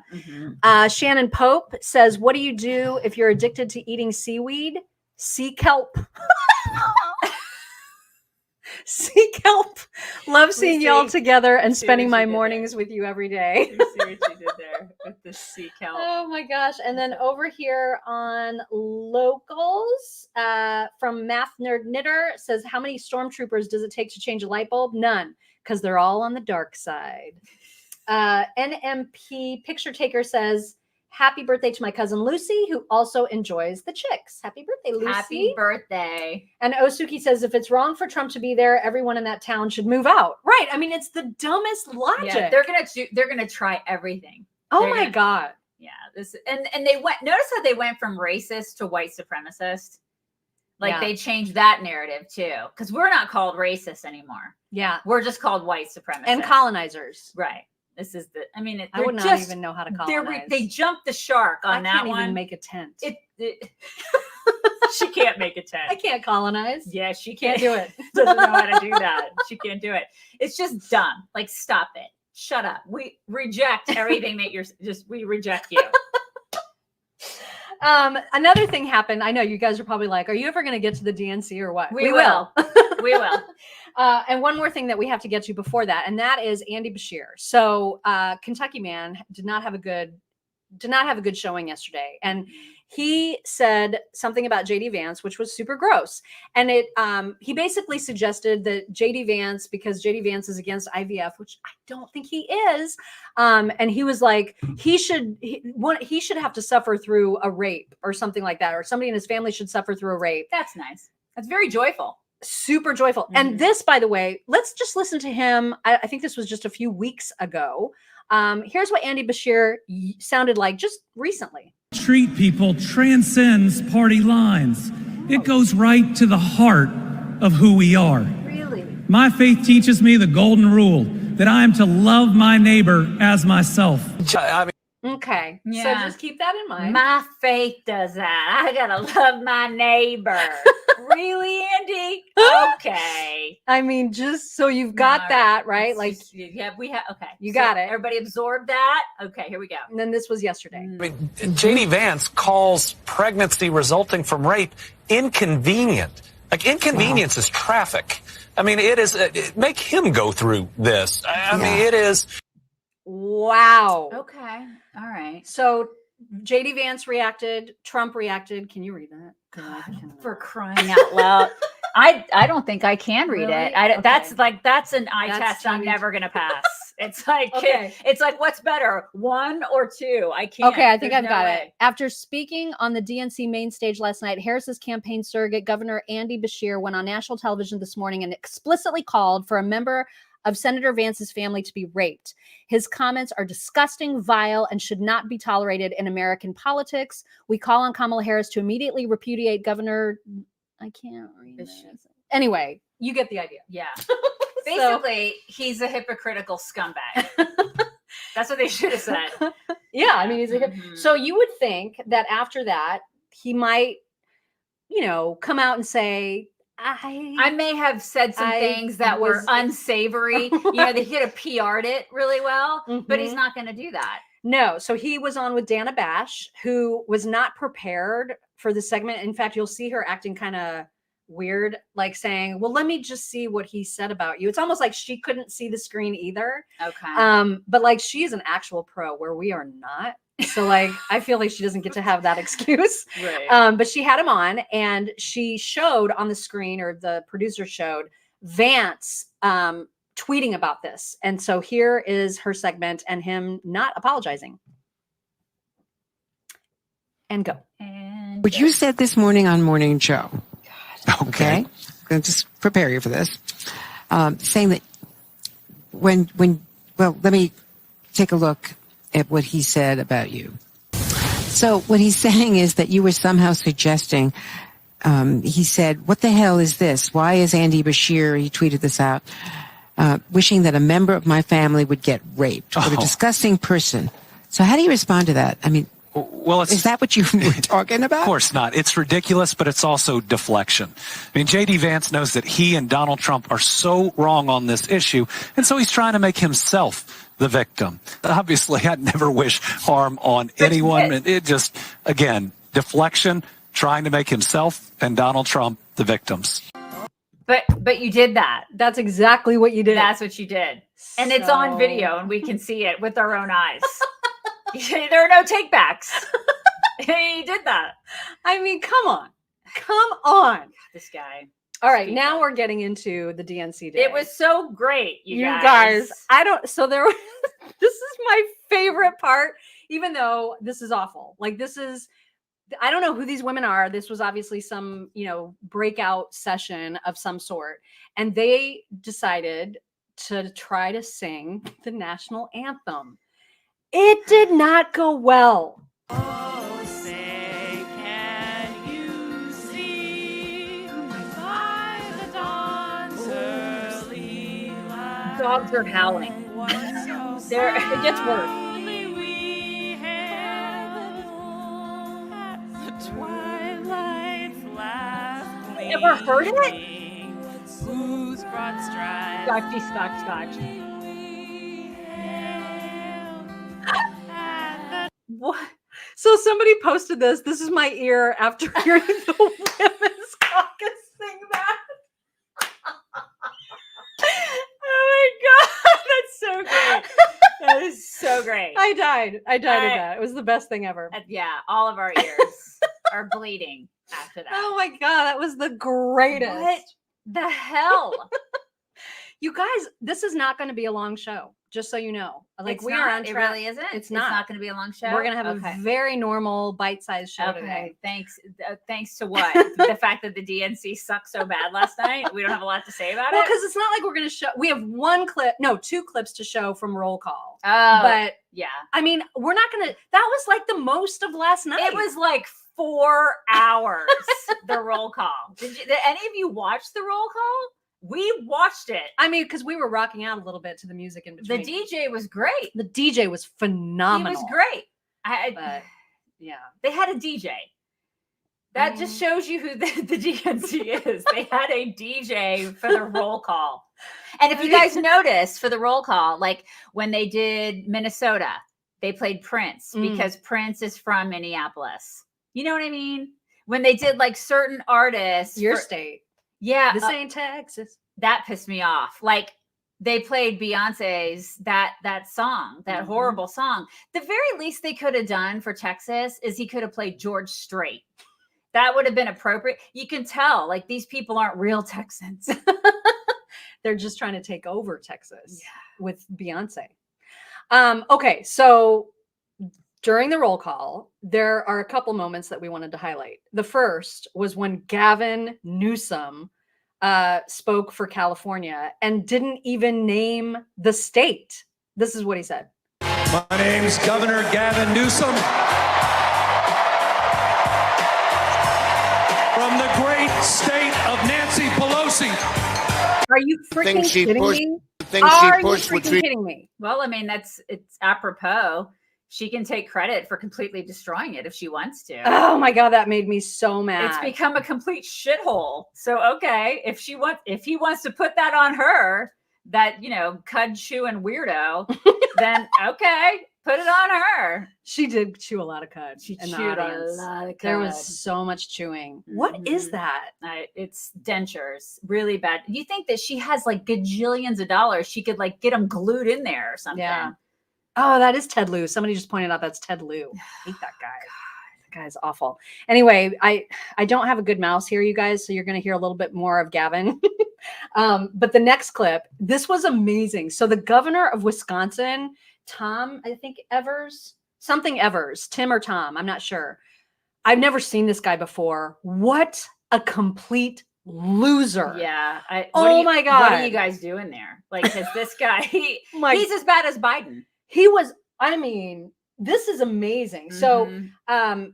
Shannon Pope says, what do you do if you're addicted to eating seaweed? Sea kelp. Sea kelp. Love seeing y'all together and spending my mornings with you every day. You see what you did there with the sea kelp. Oh my gosh. And then over here on locals, from Math Nerd Knitter says, how many stormtroopers does it take to change a light bulb? None, because they're all on the dark side. NMP Picture Taker says, Happy birthday to my cousin Lucy, who also enjoys the chicks. Happy birthday, Lucy. Happy birthday. And Osuki says, if it's wrong for Trump to be there, everyone in that town should move out. Right. I mean, it's the dumbest logic. Yeah, they're gonna try everything. Oh my God. Yeah. And they went, notice how they went from racist to white supremacist. Like they changed that narrative too. Because we're not called racist anymore. Yeah. We're just called white supremacists. And colonizers. Right. This is I would not even know how to colonize. They jumped the shark on that one. I can't even make a tent. She can't make a tent. I can't colonize. Yeah, she Can't do it. Doesn't know how to do that. She can't do it. It's just dumb. Like, stop it. Shut up. We reject everything that we reject you. Another thing happened. I know you guys are probably like, are you ever going to get to the DNC or what? We will. We will. And one more thing that we have to get to before that, and that is Andy Beshear. So Kentucky man did not have a good showing yesterday. And he said something about JD Vance, which was super gross. And he basically suggested that JD Vance, because JD Vance is against IVF, which I don't think he is. And he was like, he should have to suffer through a rape or something like that, or somebody in his family should suffer through a rape. That's nice. That's very joyful. Super joyful. Mm-hmm. And this, by the way, let's just listen to him. I think this was just a few weeks ago. Here's what Andy Beshear sounded like just recently. Treat people transcends party lines. It goes right to the heart of who we are. Really? My faith teaches me the golden rule that I am to love my neighbor as myself. Okay. Yeah. So just keep that in mind. My faith does that. I gotta love my neighbor. Really, Andy? Okay. I mean, just so you've got that, right? Like, yeah, we have. Okay, you got it. Everybody absorbed that. Okay, here we go. And then this was yesterday. I mean, JD Vance calls pregnancy resulting from rape inconvenient. Like, inconvenience is traffic. I mean, it is. Make him go through this. I mean, it is. Wow. Okay. All right. So JD Vance reacted. Trump reacted. Can you read that? God, for crying out loud. I don't think I can read it. Okay. That's an eye test I'm never going to pass. It's like, it's like, what's better, 1 or 2? I can't. Okay, I think I've got it. After speaking on the DNC main stage last night, Harris's campaign surrogate, Governor Andy Beshear, went on national television this morning and explicitly called for a member of Senator Vance's family to be raped. His comments are disgusting, vile, and should not be tolerated in American politics. We call on Kamala Harris to immediately repudiate Governor. I can't read this. Anyway, you get the idea. Yeah. Basically, he's a hypocritical scumbag. That's what they should have said. Yeah, I mean, so you would think that after that, he might, come out and say, I may have said some things that were unsavory. They could have PR'd it really well, but he's not going to do that. No. So he was on with Dana Bash, who was not prepared for the segment. In fact, you'll see her acting kind of weird, like saying, well, let me just see what he said about you. It's almost like she couldn't see the screen either. Okay. But like, she is an actual pro where we are not. So like, I feel like she doesn't get to have that excuse. Right. But she had him on and she showed on the screen, or the producer showed, Vance tweeting about this. And so here is her segment and him not apologizing. And go. What you said this morning on Morning Joe. Okay. I'm going to just prepare you for this. Saying that let me take a look at what he said about you. So what he's saying is that you were somehow suggesting, he said, what the hell is this? Why is Andy Beshear, he tweeted this out, wishing that a member of my family would get raped? What a disgusting person. So how do you respond to that? I mean, well, is that what you were talking about? Of course not. It's ridiculous, but it's also deflection. I mean, JD Vance knows that he and Donald Trump are so wrong on this issue, and so he's trying to make himself the victim. Obviously, I'd never wish harm on anyone. It just, again, deflection, trying to make himself and Donald Trump the victims. But you did that. That's exactly what you did. That's what you did. And it's on video, and we can see it with our own eyes. There are no takebacks. He did that. I mean, come on. This guy. All right, now we're getting into the DNC day. It was so great, you guys. This is my favorite part. even though this is awful. Like this is, I don't know who these women are. This was obviously some, breakout session of some sort. And they decided to try to sing the national anthem. It did not go well. Oh, say, can you see by the dawn's early light? Dogs are howling. It gets worse. Ever heard it? Who's brought strife? Scotch. What? So somebody posted this. This is my ear after hearing the Women's Caucus sing that. Oh my God, that's so great. That is so great. I died of that. It was the best thing ever. Yeah, all of our ears are bleeding after that. Oh my God, that was the greatest. What the hell? You guys, this is not going to be a long show, just so you know. Like Are on track. It really isn't? It's not going to be a long show? We're going to have a very normal bite-sized show today. Thanks to what? The fact that the DNC sucked so bad last night? We don't have a lot to say about Well, it? because it's not like we're going to show. We have two clips to show from roll call. Oh, but yeah. I mean, we're not going to. That was like the most of last night. It was like 4 hours, the roll call. Did any of you watch the roll call? We watched it. I mean, because we were rocking out a little bit to the music in between. The DJ was great. The DJ was phenomenal. He was great. But, yeah. They had a DJ. That just shows you who the DNC is. They had a DJ for the roll call. And if you guys noticed for the roll call, like when they did Minnesota, they played Prince because Prince is from Minneapolis. You know what I mean? When they did like certain artists. Your state. Yeah. This ain't Texas. That pissed me off. Like they played Beyonce's that song, that horrible song. The very least they could have done for Texas is he could have played George Strait. That would have been appropriate. You can tell like these people aren't real Texans. They're just trying to take over Texas with Beyonce. Okay. So during the roll call, there are a couple moments that we wanted to highlight. The first was when Gavin Newsom spoke for California and didn't even name the state. This is what he said. My name's Governor Gavin Newsom from the great state of Nancy Pelosi. Are you freaking kidding me? Are you freaking kidding me? Well, I mean, it's apropos. She can take credit for completely destroying it if she wants to. Oh my God, that made me so mad. It's become a complete shithole. So, okay, if he wants to put that on her, that, cud chewing weirdo, then okay, put it on her. She did chew a lot of cud. She chewed a lot of cud. There was so much chewing. What is that? It's dentures. Really bad. You think that she has like gajillions of dollars? She could like get them glued in there or something. Yeah. Oh, that is Ted Lieu. Somebody just pointed out that's Ted Lieu. I hate that guy. God, that guy's awful. Anyway, I don't have a good mouse here, you guys, so you're going to hear a little bit more of Gavin. But the next clip, this was amazing. So the governor of Wisconsin, Tom, I think something Evers, Tim or Tom, I'm not sure. I've never seen this guy before. What a complete loser. Yeah. My God. What are you guys doing there? Like, because this guy, he's as bad as Biden. He was, this is amazing. So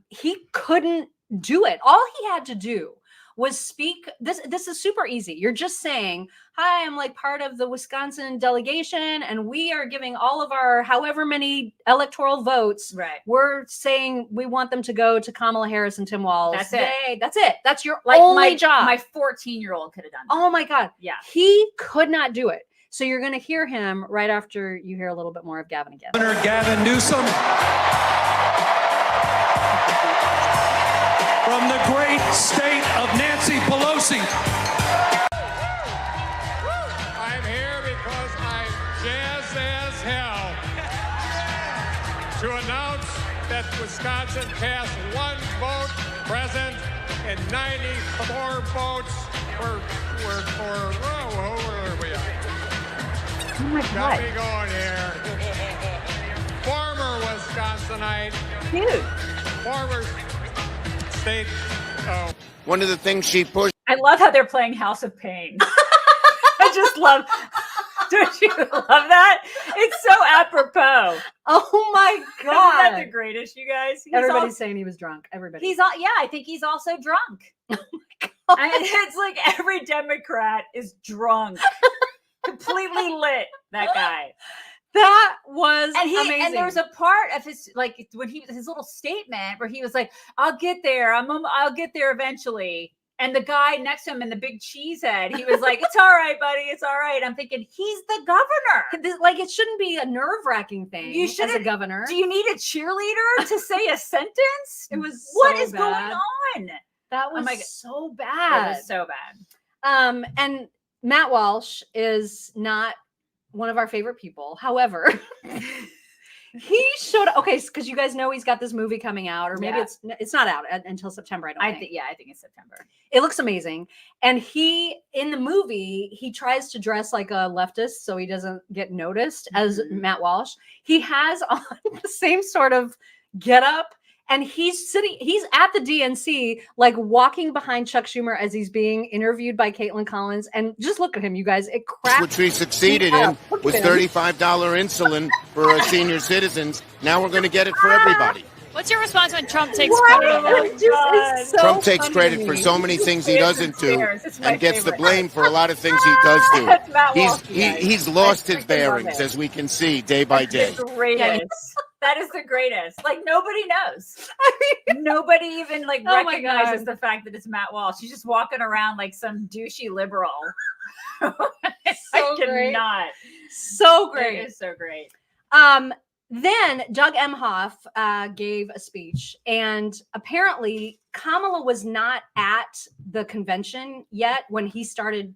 he couldn't do it. All he had to do was speak. This is super easy. You're just saying, hi, I'm like part of the Wisconsin delegation, and we are giving all of our however many electoral votes. Right. We're saying we want them to go to Kamala Harris and Tim Walz. That's it. Yay. That's it. That's your only job. My 14-year-old could have done that. Oh my God. Yeah. He could not do it. So you're going to hear him right after you hear a little bit more of Gavin again. Governor Gavin Newsom from the great state of Nancy Pelosi. I'm here because I'm jazzed as hell to announce that Wisconsin passed 1 vote present and 94 votes where are we at? Oh my Got God. me going here. Former Wisconsinite. Cute. Former state. One of the things she pushed. I love how they're playing House of Pain. I just love. Don't you love that? It's so apropos. Oh my God. Isn't that the greatest, you guys? Everybody's saying he was drunk. Everybody. He's all, yeah, I think he's also drunk. It's like every Democrat is drunk. Completely lit, that guy. That was amazing. And there was a part of his, like, when his little statement where he was like, I'll get there. I'll get there eventually. And the guy next to him in the big cheese head, he was like, it's all right, buddy. It's all right. I'm thinking, he's the governor. Like, it shouldn't be a nerve-wracking thing You should as a governor. Do you need a cheerleader to say a sentence? It was What so is going bad. on? That was so bad. It was so bad. And Matt Walsh is not one of our favorite people. However, he showed up. Okay, because you guys know he's got this movie coming out, or maybe it's not out until September. I think it's September. It looks amazing. And in the movie, he tries to dress like a leftist so he doesn't get noticed as Matt Walsh. He has on the same sort of getup. And he's at the DNC, like walking behind Chuck Schumer as he's being interviewed by Caitlin Collins. And just look at him, you guys. It cracks. Which we succeeded in was $35 insulin for senior citizens. Now we're going to get it for everybody. What's your response when Trump takes credit on that? Trump takes credit for so many things he doesn't do and gets the blame for a lot of things he does do. He's lost his bearings, as we can see day by day. The greatest. That is the greatest. Like, nobody knows. Nobody even recognizes the fact that it's Matt Walsh. She's just walking around like some douchey liberal. So great. Cannot. So great. It is so great. Then Doug Emhoff gave a speech, and apparently Kamala was not at the convention yet when he started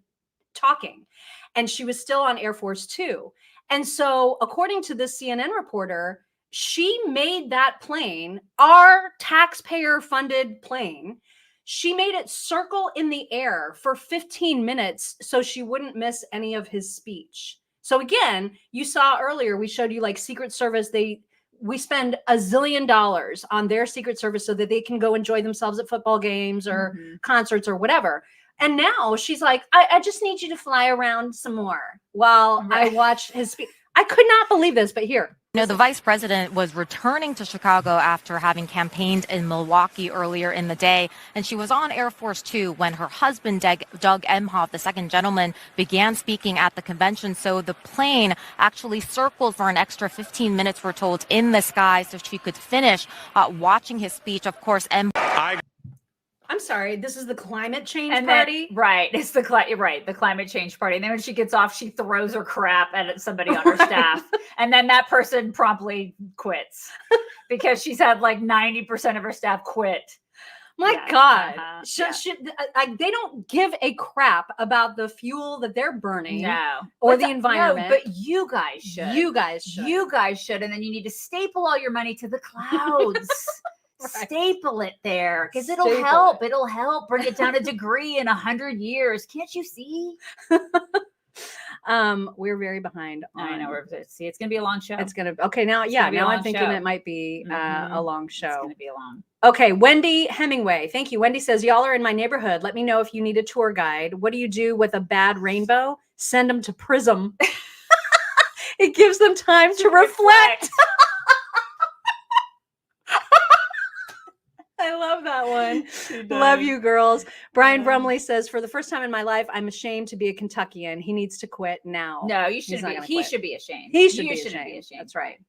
talking, and she was still on Air Force Two. And so, according to this CNN reporter, she made that plane, our taxpayer-funded plane, she made it circle in the air for 15 minutes so she wouldn't miss any of his speech. So again, you saw earlier, we showed you like Secret Service, we spend $1 zillion on their Secret Service so that they can go enjoy themselves at football games or concerts or whatever. And now she's like, I just need you to fly around some more while I watch his speech. I could not believe this, but here. You know, the vice president was returning to Chicago after having campaigned in Milwaukee earlier in the day, and she was on Air Force Two when her husband, Doug Emhoff, the second gentleman, began speaking at the convention. So the plane actually circled for an extra 15 minutes, we're told, in the sky so she could finish watching his speech. Of course, I'm sorry, this is the climate change And party? Right. It's the climate change party. And then when she gets off, she throws her crap at somebody on her staff. And then that person promptly quits because she's had like 90% of her staff quit. My God. They don't give a crap about the fuel that they're burning or the environment. No, but you guys should. You guys should. You guys should. And then you need to staple all your money to the clouds. Staple it there because it'll help. It'll help bring it down a degree in 100 years. Can't you see? We're very behind. I know. See, it's gonna be a long show. It's gonna. Okay, now, now I'm thinking it might be a long show. It's gonna be long. Okay, Wendy Hemingway. Thank you. Wendy says, y'all are in my neighborhood. Let me know if you need a tour guide. What do you do with a bad rainbow? Send them to Prism. It gives them time to reflect. I love that one. Love you, girls. Brian Brumley says, for the first time in my life, I'm ashamed to be a Kentuckian. He needs to quit now. No, you should be. He should be ashamed. He should be ashamed. That's right.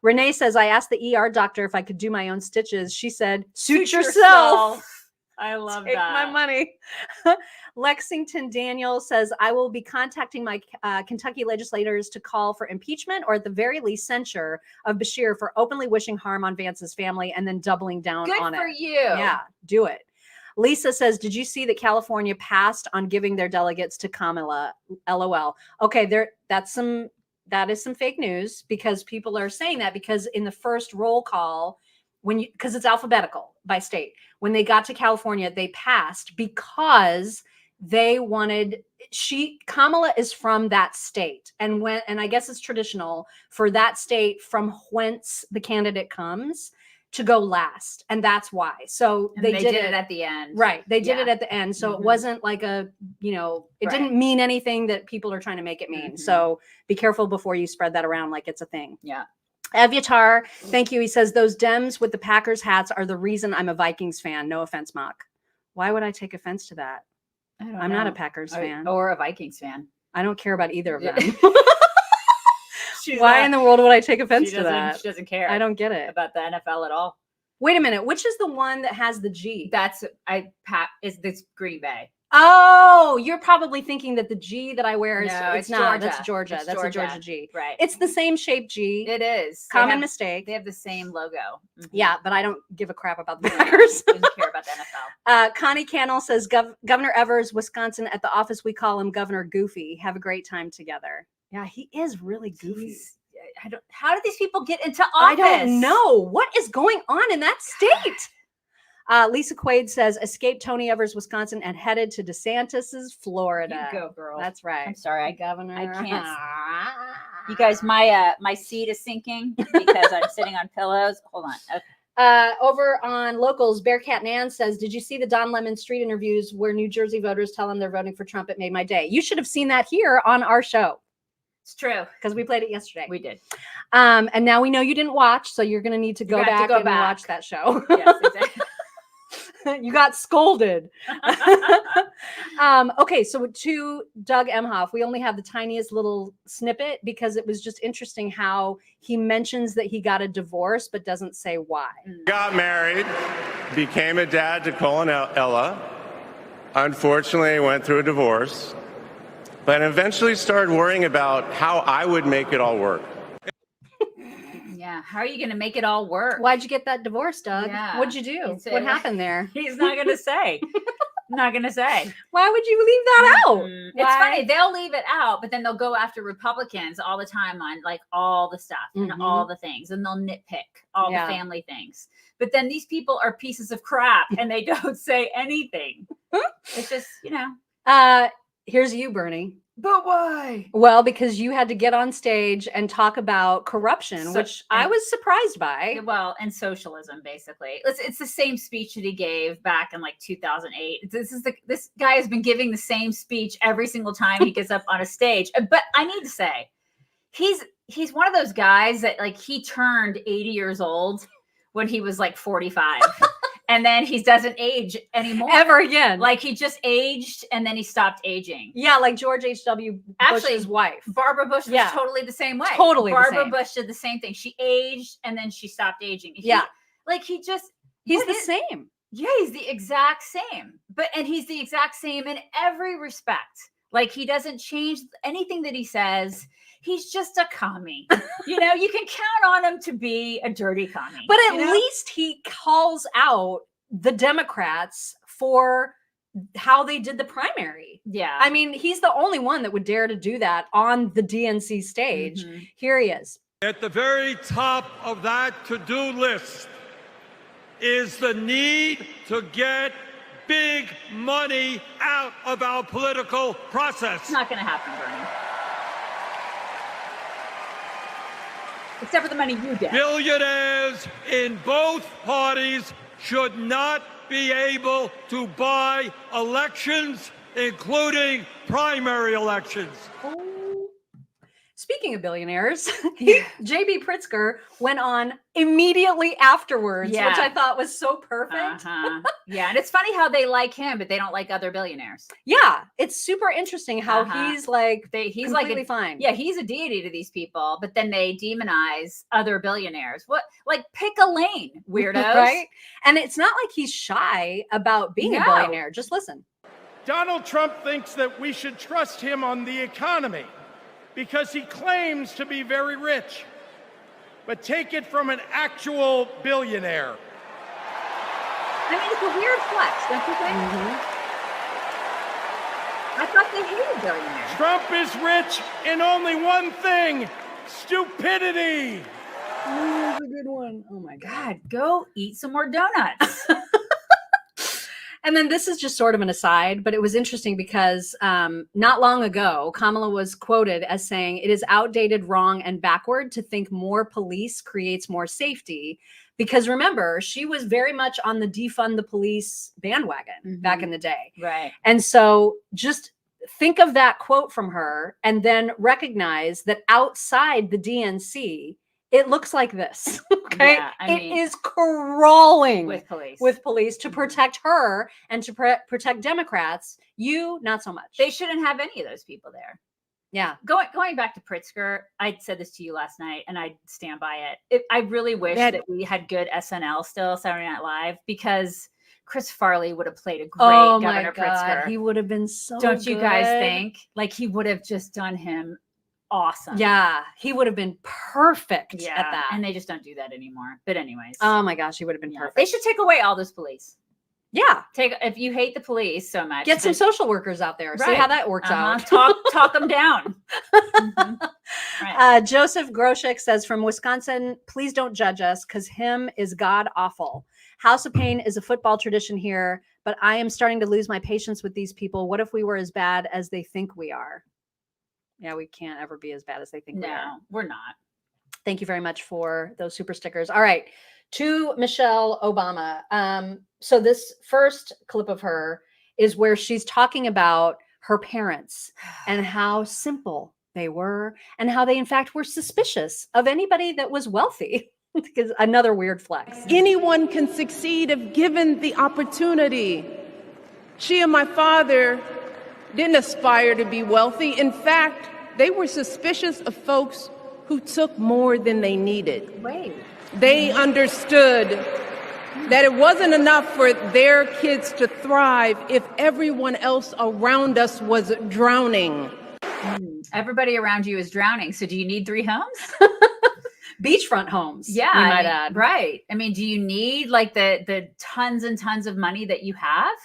Renee says, I asked the ER doctor if I could do my own stitches. She said, suit yourself. I love Take that. my money. Lexington Daniel says, I will be contacting my Kentucky legislators to call for impeachment or at the very least censure of Beshear for openly wishing harm on Vance's family and then doubling down on it. Good for you. Yeah, do it. Lisa says, did you see that California passed on giving their delegates to Kamala? LOL. Okay, that is some fake news because people are saying that because in the first roll call, because it's alphabetical by state, when they got to California, they passed because they wanted Kamala is from that state, and I guess it's traditional for that state from whence the candidate comes to go last, and that's why. So And they did it at the end, right? They did it at the end, so it wasn't like it didn't mean anything that people are trying to make it mean. So be careful before you spread that around like it's a thing. Yeah. Evyatar, thank you. He says those Dems with the Packers hats are the reason I'm a Vikings fan. No offense, Mock. Why would I take offense to that? I'm not a Packers fan or a Vikings fan. I don't care about either of them. She's Why not- in the world would I take offense she to doesn't- that? She doesn't care. I don't get it. About the NFL at all. Wait a minute. Which is the one that has the G? Is this Green Bay. Oh, you're probably thinking that the G that I wear is No, it's it's not. Georgia. That's Georgia. It's That's Georgia. a Georgia G. Right. It's the same shape G. It is. Common mistake. They have the same logo. Yeah, but I don't give a crap about the Packers. Doesn't care about the NFL. Connie Cannell says Governor Evers, Wisconsin, at the office we call him Governor Goofy. Have a great time together. Yeah, he is really goofy. How did these people get into office? I don't know. What is going on in that state? Lisa Quaid says, escaped Tony Evers, Wisconsin, and headed to DeSantis's Florida. You go, girl. That's right. I'm sorry, Governor. I can't. You guys, my seat is sinking because I'm sitting on pillows. Hold on. Okay. Over on Locals, Bearcat Nan says, did you see the Don Lemon street interviews where New Jersey voters tell him they're voting for Trump? It made my day. You should have seen that here on our show. It's true. Because we played it yesterday. We did. And now we know you didn't watch, so you're going to need to go back and watch that show. Yes, exactly. You got scolded. Okay, so to Doug Emhoff, we only have the tiniest little snippet because it was just interesting how he mentions that he got a divorce but doesn't say why. Got married, became a dad to Cole and Ella. Unfortunately, went through a divorce, but eventually started worrying about how I would make it all work. Yeah. How are you going to make it all work? Why'd you get that divorce, Doug? Yeah. What'd you do? What happened there? He's not going to say. Not going to say. Why would you leave that out? It's funny. They'll leave it out, but then they'll go after Republicans all the time on like all the stuff and all the things, and they'll nitpick all the family things. But then these people are pieces of crap and they don't say anything. It's just, Here's you, Bernie. But why? Well, because you had to get on stage and talk about corruption, which I was surprised by. Well, and socialism, basically. It's the same speech that he gave back in like 2008. This guy has been giving the same speech every single time he gets up on a stage. But I need to say, he's one of those guys that like he turned 80 years old when he was like 45. And then he doesn't age anymore. Ever again. Like he just aged and then he stopped aging. Yeah, like George H.W. Bush's wife. Barbara Bush was totally the same way. Totally Barbara Bush did the same thing. She aged and then she stopped aging. Yeah. He's the same. Yeah, he's the exact same. And he's the exact same in every respect. Like he doesn't change anything that he says. He's just a commie. You can count on him to be a dirty commie. But at least he calls out the Democrats for how they did the primary. Yeah. I mean, he's the only one that would dare to do that on the DNC stage. Here he is. At the very top of that to-do list is the need to get big money out of our political process. It's not going to happen, Bernie. Except for the money you get. Billionaires in both parties should not be able to buy elections, including primary elections. Speaking of billionaires, JB Pritzker went on immediately afterwards, which I thought was so perfect. Yeah, and it's funny how they like him, but they don't like other billionaires. Yeah, it's super interesting how he's like he's completely fine. Yeah, he's a deity to these people, but then they demonize other billionaires. What? Like pick a lane, weirdos. Right? And it's not like he's shy about being a billionaire. Just listen. Donald Trump thinks that we should trust him on the economy because he claims to be very rich. But take it from an actual billionaire. I mean, it's a weird flex, don't you think? I thought they hated billionaires. Trump is rich in only one thing: stupidity. That's a good one. Oh my God, go eat some more donuts. And then this is just sort of an aside, but it was interesting because not long ago, Kamala was quoted as saying, "It is outdated, wrong, and backward to think more police creates more safety." Because remember, she was very much on the defund the police bandwagon back in the day. Right. And so just think of that quote from her and then recognize that outside the DNC, it looks like this. Okay. Yeah, I mean, it is crawling with police to protect her and to protect Democrats. You, not so much. They shouldn't have any of those people there. Yeah. Going back to Pritzker, I said this to you last night and I stand by it. I really wish that we had good SNL still, Saturday Night Live, because Chris Farley would have played a great Governor Pritzker. He would have been so Don't you guys good. think? Like he would have just done him awesome. Yeah, he would have been perfect Yeah. at that. And they just don't do that anymore. But anyways. Oh my gosh, he would have been yeah. perfect. They should take away all those police. Yeah. If you hate the police so much. Get some social workers out there. See Right. how that works out. Talk them down. Joseph Groshek says from Wisconsin, please don't judge us because him is god awful. House of Pain is a football tradition here, but I am starting to lose my patience with these people. What if we were as bad as they think we are? Yeah, we can't ever be as bad as they think we are. No, we're not. Thank you very much for those super stickers. All right. To Michelle Obama. So this first clip of her is where she's talking about her parents and how simple they were and how they in fact were suspicious of anybody that was wealthy. Because another weird flex. Anyone can succeed if given the opportunity. She and my father didn't aspire to be wealthy. In fact, they were suspicious of folks who took more than they needed. Wait. They understood that it wasn't enough for their kids to thrive if everyone else around us was drowning. Everybody around you is drowning. So do you need 3 homes? Beachfront homes. Yeah. we might add. Right. I mean, do you need like the tons and tons of money that you have?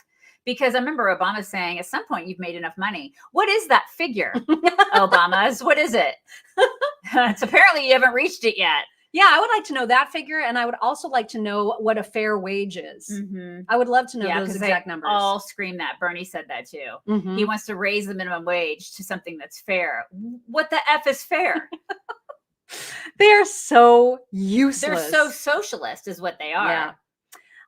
Because I remember Obama saying at some point you've made enough money. What is that figure, Obama's? What is it? It's apparently you haven't reached it yet. Yeah, I would like to know that figure. And I would also like to know what a fair wage is. I would love to know those exact numbers. All scream that. Bernie said that too. He wants to raise the minimum wage to something that's fair. What the F is fair? They are so useless. They're so socialist is what they are.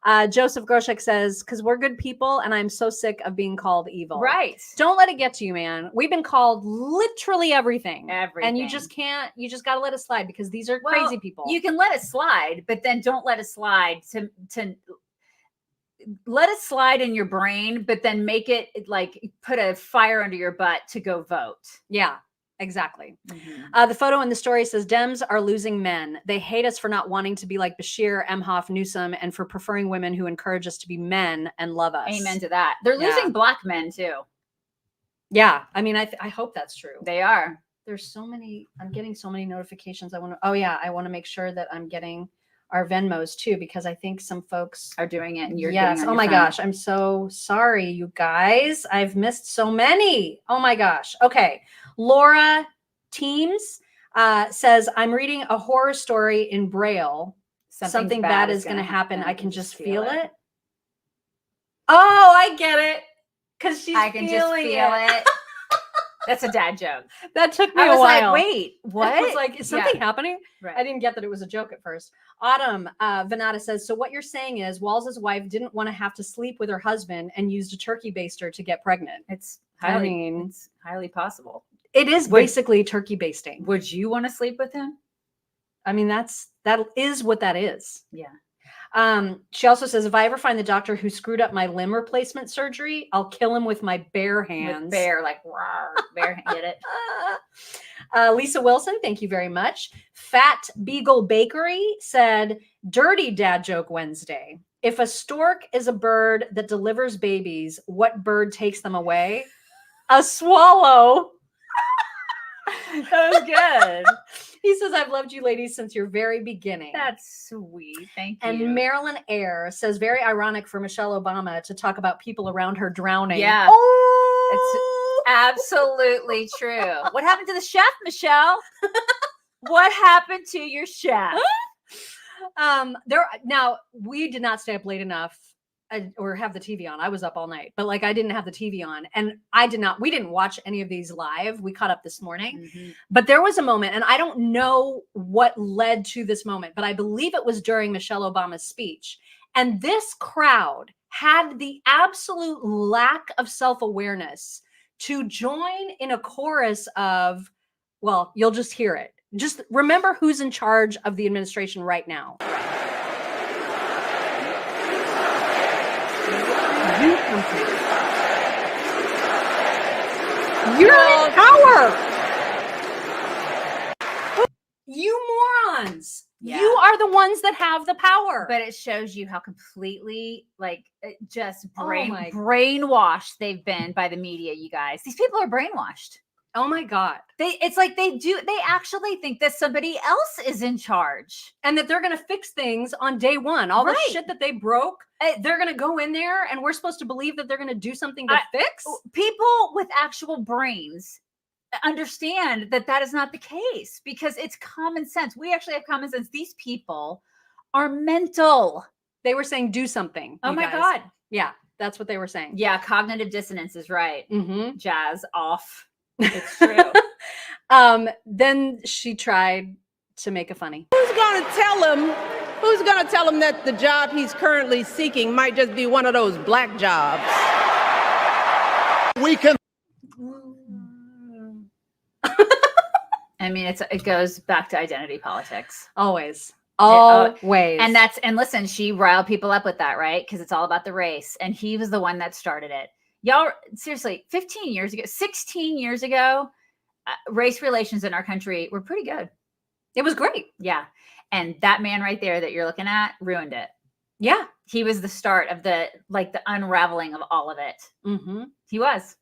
Yeah. Joseph Groshek says, because we're good people and I'm so sick of being called evil. Right. Don't let it get to you, man. We've been called literally everything. And you just got to let it slide because these are crazy people. You can let it slide, but then don't let it slide to let it slide in your brain, but then make it like put a fire under your butt to go vote. Yeah. Exactly. The photo in the story says Dems are losing men. They hate us for not wanting to be like Beshear, Emhoff, Newsom, and for preferring women who encourage us to be men and love us. Amen to that. They're losing black men too. Yeah. I mean, I hope that's true. They are. There's so many, I'm getting so many notifications. I want to make sure that I'm getting our Venmos too, because I think some folks are doing it and you're yes. Oh my gosh. I'm so sorry, you guys. I've missed so many. Oh my gosh. Okay. Laura Teams says, I'm reading a horror story in Braille. Something bad is going to happen. I can just feel it. Oh, I get it. Because I can just feel it. That's a dad joke. That took me a while. Like, wait, what? I was like, is something happening? Right. I didn't get that it was a joke at first. Autumn Venata says, so what you're saying is Walz's wife didn't want to have to sleep with her husband and used a turkey baster to get pregnant. It's highly possible. It is basically turkey basting. Would you want to sleep with him? I mean, that is what that is. Yeah. She also says, if I ever find the doctor who screwed up my limb replacement surgery, I'll kill him with my bare hands. With bare, like, rawr, bare, get it? Lisa Wilson, thank you very much. Fat Beagle Bakery said, dirty dad joke Wednesday. If a stork is a bird that delivers babies, what bird takes them away? A swallow. That was good. He says, I've loved you ladies since your very beginning. That's sweet. Thank you. And Marilyn Ayer says, very ironic for Michelle Obama to talk about people around her drowning. Yeah. Oh! It's absolutely true. What happened to the chef, Michelle? What happened to your chef? Now, we did not stay up late enough or have the TV on. I was up all night, but like I didn't have the TV on, and we didn't watch any of these live. We caught up this morning, but there was a moment, and I don't know what led to this moment, but I believe it was during Michelle Obama's speech. And this crowd had the absolute lack of self-awareness to join in a chorus of, well, you'll just hear it. Just remember who's in charge of the administration right now. Do something. You're in power. You morons. Yeah. You are the ones that have the power. But it shows you how completely just my- brainwashed they've been by the media, you guys. These people are brainwashed. Oh my God. They actually think that somebody else is in charge. And that they're going to fix things on day one. All the shit that they broke, they're going to go in there and we're supposed to believe that they're going to do something to fix? People with actual brains understand that that is not the case because it's common sense. We actually have common sense. These people are mental. They were saying do something. Oh you my guys. God. Yeah, that's what they were saying. Yeah, cognitive dissonance is right. Mm-hmm. Jazz off. It's true. Then she tried to make a funny. Who's going to tell him that the job he's currently seeking might just be one of those black jobs? We can. I mean, it goes back to identity politics. Always. Always. And listen, she riled people up with that, right? Because it's all about the race. And he was the one that started it. Y'all, seriously, 16 years ago, race relations in our country were pretty good. It was great. Yeah. And that man right there that you're looking at ruined it. Yeah. He was the start of the unraveling of all of it. Mm-hmm. He was.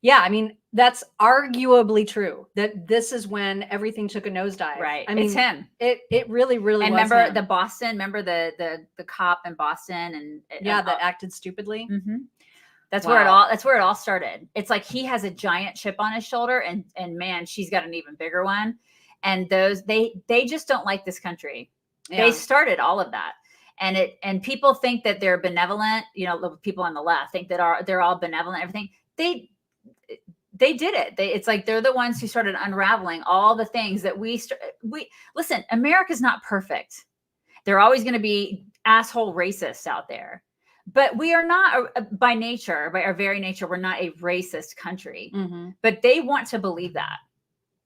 Yeah. I mean, that's arguably true that this is when everything took a nosedive. Right. I mean, it's him. It really, really and was remember him. the cop in Boston that acted stupidly. Mm-hmm. That's where it all started. It's like he has a giant chip on his shoulder and man, she's got an even bigger one. And they just don't like this country. Yeah. They started all of that. And people think that they're benevolent, the people on the left think that they're all benevolent, everything. They did it. It's like they're the ones who started unraveling all the things that we listen, America's not perfect. There are always going to be asshole racists out there. But we are not, by our very nature, we're not a racist country. Mm-hmm. But they want to believe that.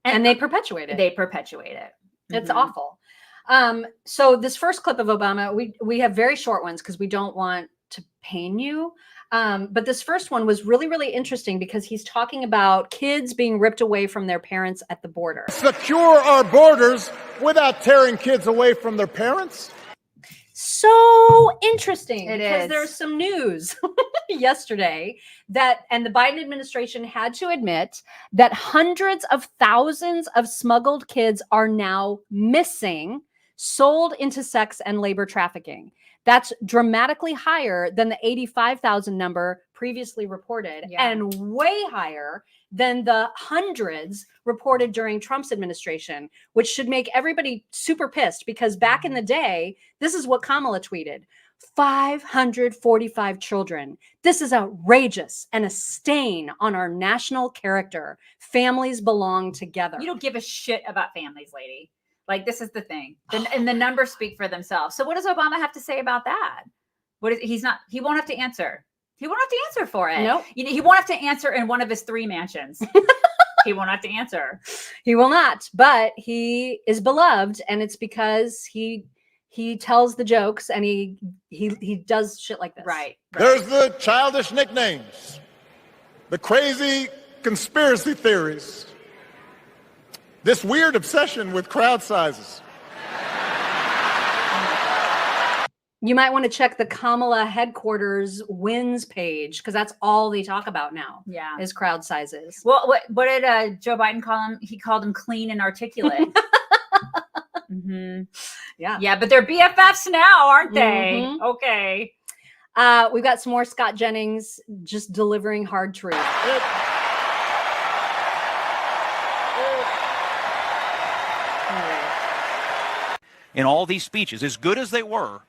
And they perpetuate it. It's Mm-hmm. Awful. So this first clip of Obama, we have very short ones because we don't want to pain you. But this first one was really, really interesting because he's talking about kids being ripped away from their parents at the border. Secure our borders without tearing kids away from their parents. So interesting because is. there's some news yesterday and the Biden administration had to admit that hundreds of thousands of smuggled kids are now missing, sold into sex and labor trafficking. That's dramatically higher than the 85,000 number previously reported and way higher than the hundreds reported during Trump's administration, which should make everybody super pissed because back in the day, this is what Kamala tweeted, 545 children. This is outrageous and a stain on our national character. Families belong together. You don't give a shit about families, lady. Like, this is the thing. And the numbers speak for themselves. So what does Obama have to say about that? He won't have to answer. He won't have to answer for it. Nope. He won't have to answer in one of his 3 mansions. He won't have to answer. He will not, but he is beloved. And it's because he tells the jokes and he does shit like this. Right. There's the childish nicknames, the crazy conspiracy theories, this weird obsession with crowd sizes. You might want to check the Kamala headquarters wins page because that's all they talk about now. Yeah, is crowd sizes. Well, what did Joe Biden call him? He called him clean and articulate. Mm-hmm. Yeah, but they're BFFs now, aren't they? Mm-hmm. Okay. We've got some more Scott Jennings just delivering hard truth. In all these speeches, as good as they were,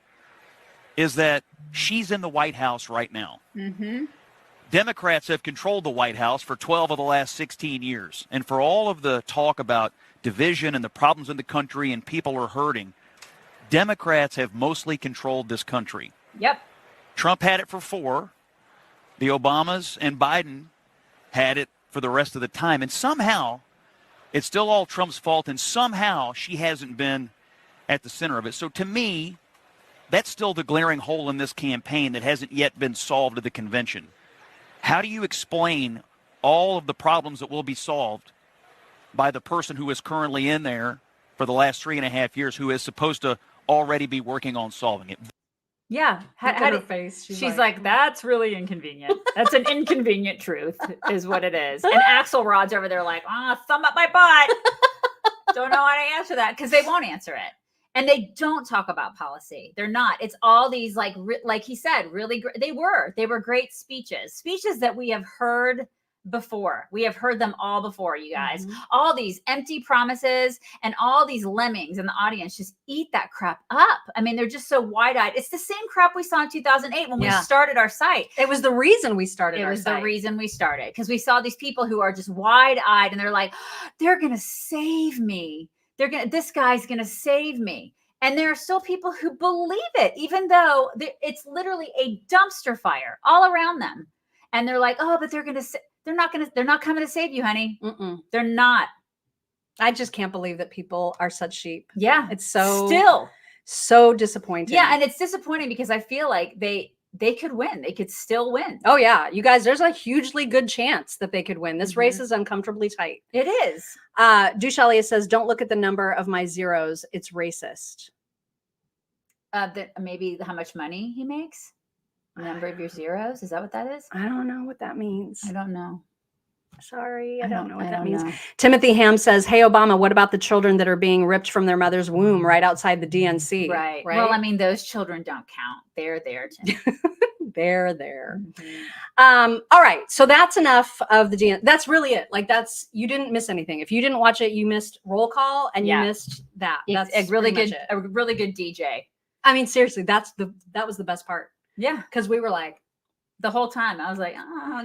is that she's in the White House right now. Mm-hmm. Democrats have controlled the White House for 12 of the last 16 years. And for all of the talk about division and the problems in the country and people are hurting, Democrats have mostly controlled this country. Yep. Trump had it for 4. The Obamas and Biden had it for the rest of the time. And somehow, it's still all Trump's fault, and somehow she hasn't been at the center of it. So to me, that's still the glaring hole in this campaign that hasn't yet been solved at the convention. How do you explain all of the problems that will be solved by the person who is currently in there for the last 3.5 years, who is supposed to already be working on solving it? Yeah. Look at her face. She's like, that's really inconvenient. That's an inconvenient truth is what it is. And Axelrod's over there like, thumb up my butt. Don't know how to answer that because they won't answer it. And they don't talk about policy. They're not. It's all these like he said, really great. They were great speeches that we have heard before. We have heard them all before, you guys. Mm-hmm. All these empty promises and all these lemmings in the audience just eat that crap up. I mean, they're just so wide-eyed. It's the same crap we saw in 2008 when we started our site. It was the reason we started our site. It was the reason we started because we saw these people who are just wide-eyed and they're like, they're going to save me. This guy's going to save me. And there are still people who believe it, even though it's literally a dumpster fire all around them. And they're like, oh, but they're not coming to save you, honey. Mm-mm. They're not. I just can't believe that people are such sheep. Yeah. It's so disappointing. Yeah. And it's disappointing because I feel like they could win. They could still win. Oh yeah. You guys, there's a hugely good chance that they could win. This race is uncomfortably tight. It is. Dushalia says, don't look at the number of my zeros. It's racist. Maybe how much money he makes? The number of your zeros? Is that what that is? I don't know what that means. I don't know. Sorry, I don't know what that means. Timothy Ham says, hey, Obama, what about the children that are being ripped from their mother's womb right outside the DNC? Right. Well, I mean, those children don't count. They're there, Tim. They're there. Mm-hmm. All right. So that's enough of the DNC. That's really it. Like you didn't miss anything. If you didn't watch it, you missed roll call and you missed that. That's a really good DJ. I mean, seriously, that was the best part. Yeah. Because we were like, the whole time I was like,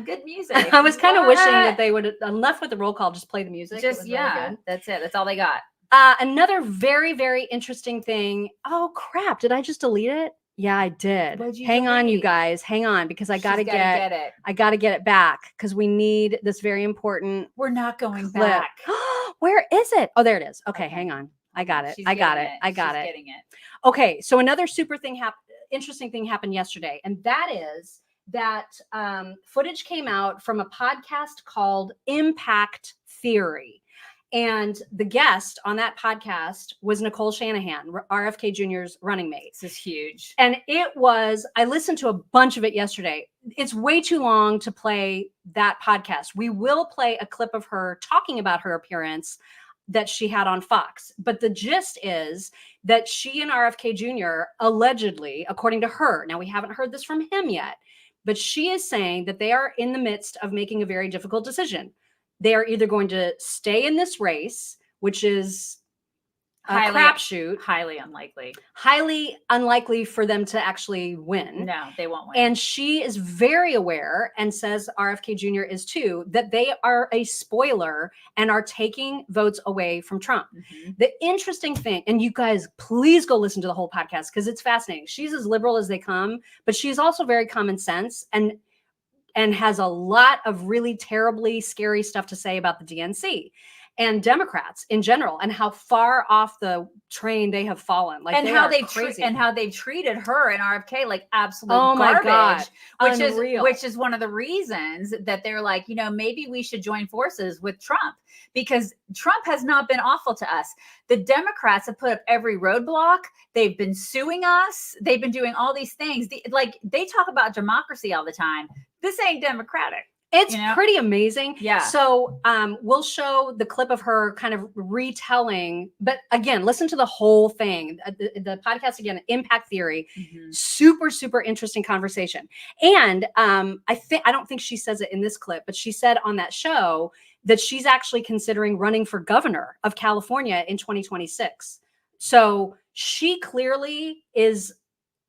good music. I was kind of wishing that they would have left with the roll call, just play the music. Just, really good. That's it. That's all they got. Another very, very interesting thing. Oh, crap. Did I just delete it? Yeah, I did. Hang on, you guys. Hang on, because I got to get it. I got to get it back because we need this very important. We're not going clip. back. Where is it? Oh, there it is. Okay, hang on. I got it. I got it. Getting it. Okay, so another interesting thing happened yesterday, and that is that footage came out from a podcast called Impact Theory. And the guest on that podcast was Nicole Shanahan, RFK Jr.'s running mate. This is huge. And I listened to a bunch of it yesterday. It's way too long to play that podcast. We will play a clip of her talking about her appearance that she had on Fox. But the gist is that she and RFK Jr. allegedly, according to her, now we haven't heard this from him yet, but she is saying that they are in the midst of making a very difficult decision. They are either going to stay in this race, which is a crapshoot. Highly unlikely. Highly unlikely for them to actually win. No, they won't win. And she is very aware, and says RFK Jr. is too, that they are a spoiler and are taking votes away from Trump. Mm-hmm. The interesting thing, and you guys, please go listen to the whole podcast because it's fascinating. She's as liberal as they come, but she's also very common sense and has a lot of really terribly scary stuff to say about the DNC and Democrats in general, and how far off the train they have fallen. Like, and how they've treated her and RFK like absolute garbage. My God. Unreal. Which is one of the reasons that they're like, maybe we should join forces with Trump, because Trump has not been awful to us. The Democrats have put up every roadblock. They've been suing us. They've been doing all these things. They talk about democracy all the time. This ain't democratic. It's pretty amazing. Yeah. So we'll show the clip of her kind of retelling, but again, listen to the whole thing. The podcast again, Impact Theory, super, super interesting conversation. And I don't think she says it in this clip, but she said on that show that she's actually considering running for governor of California in 2026. So she clearly is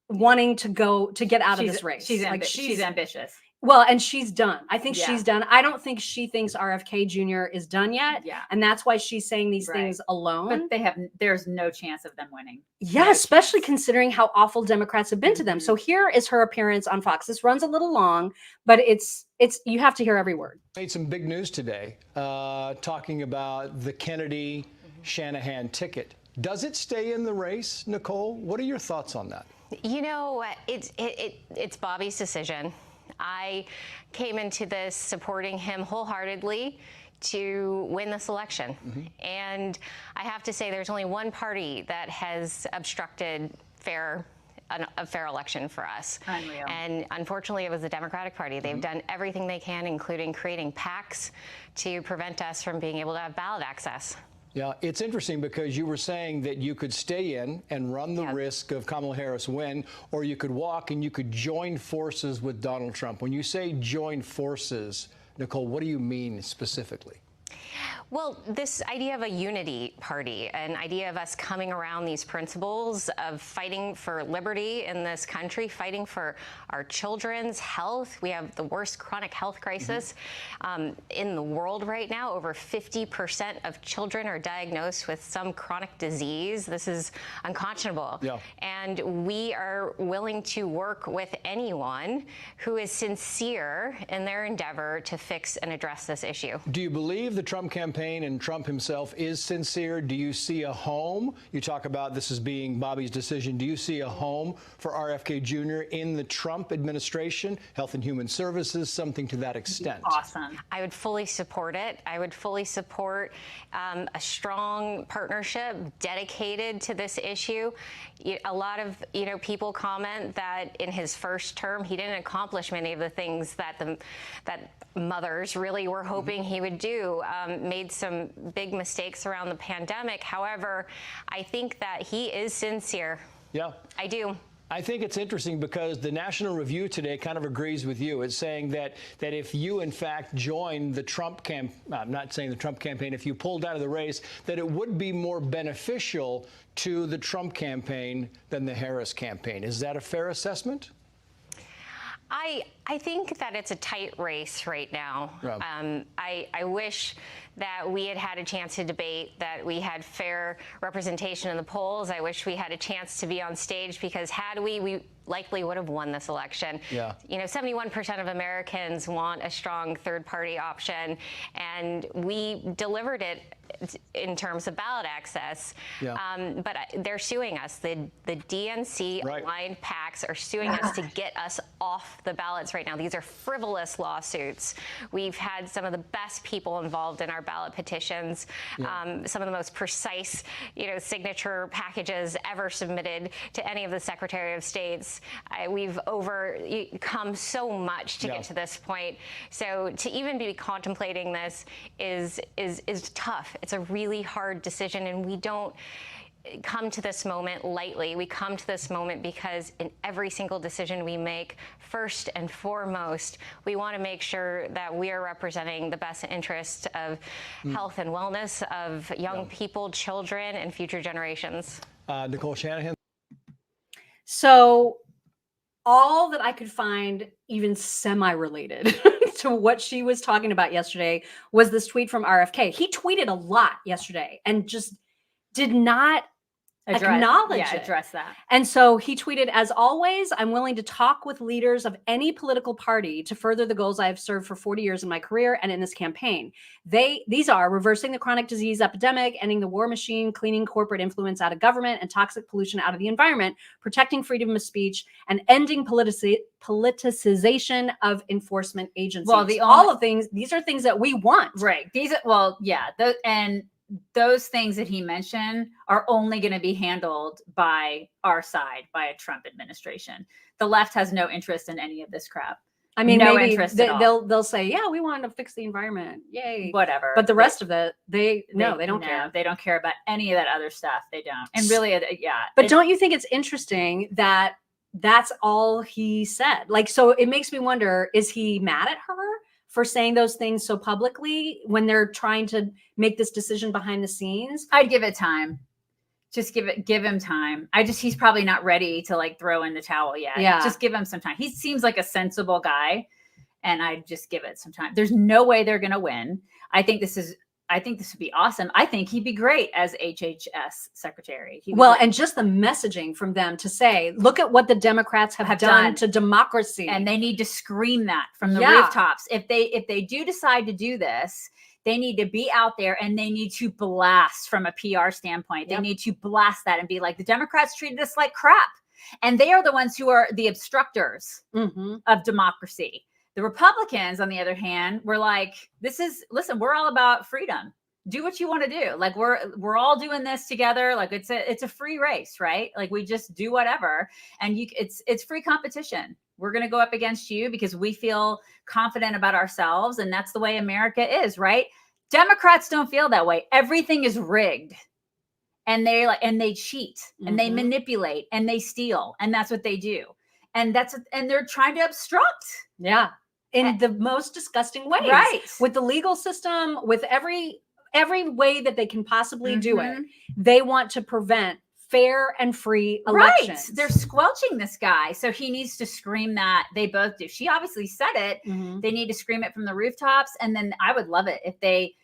wanting to get out of this race. She's ambitious. Well, and she's done. I think Yeah. she's done. I don't think she thinks RFK Jr. is done yet. Yeah. And that's why she's saying these things alone. But there's no chance of them winning. Yeah, especially considering how awful Democrats have been to them. So here is her appearance on Fox. This runs a little long, but it's you have to hear every word. Made some big news today, talking about the Kennedy Shanahan ticket. Does it stay in the race, Nicole? What are your thoughts on that? You know, it's Bobby's decision. I came into this supporting him wholeheartedly to win this election. And I have to say there's only one party that has obstructed a fair election for us. Unreal. And unfortunately, it was the Democratic Party. They've done everything they can, including creating PACs to prevent us from being able to have ballot access. Yeah, it's interesting because you were saying that you could stay in and run the risk of Kamala Harris win, or you could walk and you could join forces with Donald Trump. When you say join forces, Nicole, what do you mean specifically? Well, this idea of a unity party, an idea of us coming around these principles of fighting for liberty in this country, fighting for our children's health. We have the worst chronic health crisis in the world right now. Over 50% of children are diagnosed with some chronic disease. This is unconscionable. Yeah. And we are willing to work with anyone who is sincere in their endeavor to fix and address this issue. Do you believe the Trump campaign and Trump himself is sincere? Do you see a home? You talk about this as being Bobby's decision. Do you see a home for RFK Jr. in the Trump administration, Health and Human Services, something to that extent? Awesome. I would fully support it. I would fully support a strong partnership dedicated to this issue. A lot of people comment that in his first term he didn't accomplish many of the things that mothers really were hoping he would do. Made some big mistakes around the pandemic. However, I think that he is sincere. Yeah, I do. I think it's interesting because the National Review today kind of agrees with you. It's saying that if you, in fact, join the Trump I'm not saying the Trump campaign, if you pulled out of the race, that it would be more beneficial to the Trump campaign than the Harris campaign. Is that a fair assessment? I think that it's a tight race right now. Yeah. I wish that we had a chance to debate, that we had fair representation in the polls. I wish we had a chance to be on stage, because had we likely would have won this election. Yeah. 71% of Americans want a strong third-party option, and we delivered it in terms of ballot access. Yeah. But they're suing us. The DNC aligned PACs are suing us to get us off the ballots right now. These are frivolous lawsuits. We've had some of the best people involved in our ballot petitions, some of the most precise, signature packages ever submitted to any of the Secretary of States. We've overcome so much to get to this point. So to even be contemplating this is tough. It's a really hard decision, and we don't come to this moment lightly. We come to this moment because in every single decision we make, first and foremost, we want to make sure that we are representing the best interest of health and wellness of young people, children, and future generations. Nicole Shanahan. So all that I could find even semi-related to what she was talking about yesterday was this tweet from RFK. He tweeted a lot yesterday and just did not address that. And so he tweeted, "As always, I'm willing to talk with leaders of any political party to further the goals I have served for 40 years in my career and in this campaign. These are reversing the chronic disease epidemic, ending the war machine, cleaning corporate influence out of government and toxic pollution out of the environment, protecting freedom of speech, and ending politicization of enforcement agencies." Well, these are things that we want. Right. And those things that he mentioned are only going to be handled by our side, by a Trump administration. The left has no interest in any of this crap. I mean, no maybe interest at all. they'll say, "Yeah, we want to fix the environment, yay!" Whatever. But the rest of it, they don't care. They don't care about any of that other stuff. They don't. And really, But don't you think it's interesting that that's all he said? Like, so it makes me wonder: is he mad at her for saying those things so publicly when they're trying to make this decision behind the scenes? I'd give it time. Just give him time. He's probably not ready to like throw in the towel yet. Yeah. Just give him some time. He seems like a sensible guy, and I'd just give it some time. There's no way they're going to win. I think this would be awesome. I think he'd be great as HHS secretary. And just the messaging from them to say, look at what the Democrats have done to democracy. And they need to scream that from the rooftops. If they do decide to do this, they need to be out there and they need to blast from a PR standpoint. They need to blast that and be like, the Democrats treated us like crap. And they are the ones who are the obstructors of democracy. The Republicans, on the other hand, were like, listen, we're all about freedom. Do what you want to do. Like we're all doing this together. Like it's a free race, right? Like we just do whatever. And it's free competition. We're going to go up against you because we feel confident about ourselves. And that's the way America is, right? Democrats don't feel that way. Everything is rigged. And they cheat and they manipulate and they steal. And that's what they do. And they're trying to obstruct. Yeah. In the most disgusting ways. Right. With the legal system, with every way that they can possibly do it. They want to prevent fair and free elections. Right. They're squelching this guy. So he needs to scream that. They both do. She obviously said it. They need to scream it from the rooftops. And then I would love it if they,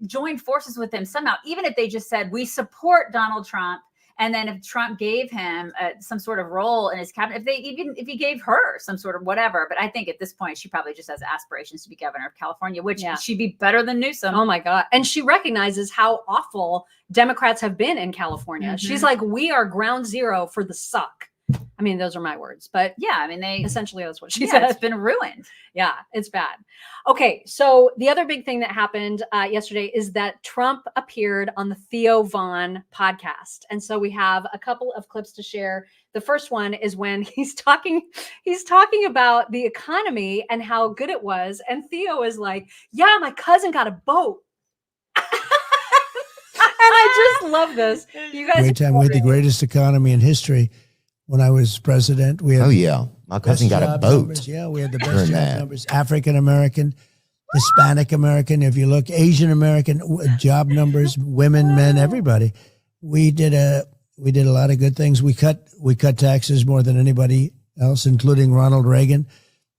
join forces with him somehow, even if they just said, we support Donald Trump. And then if Trump gave him some sort of role in his cabinet, if he gave her some sort of whatever, but I think at this point, she probably just has aspirations to be governor of California, which she'd be better than Newsom. Oh my God. And she recognizes how awful Democrats have been in California. She's like, we are ground zero for the suck. I mean, those are my words, but essentially that's what she said. It's been ruined. Yeah, it's bad. Okay, so the other big thing that happened yesterday is that Trump appeared on the Theo Von podcast. And so we have a couple of clips to share. The first one is when he's talking about the economy and how good it was. And Theo is like, yeah, my cousin got a boat. And I just love this. You guys, great time. We had the greatest economy in history. When I was president, we had my cousin got a boat. Numbers. Yeah, we had the best job numbers. African American, Hispanic American. If you look, Asian American job numbers, women, men, everybody. We did a lot of good things. We cut taxes more than anybody else, including Ronald Reagan.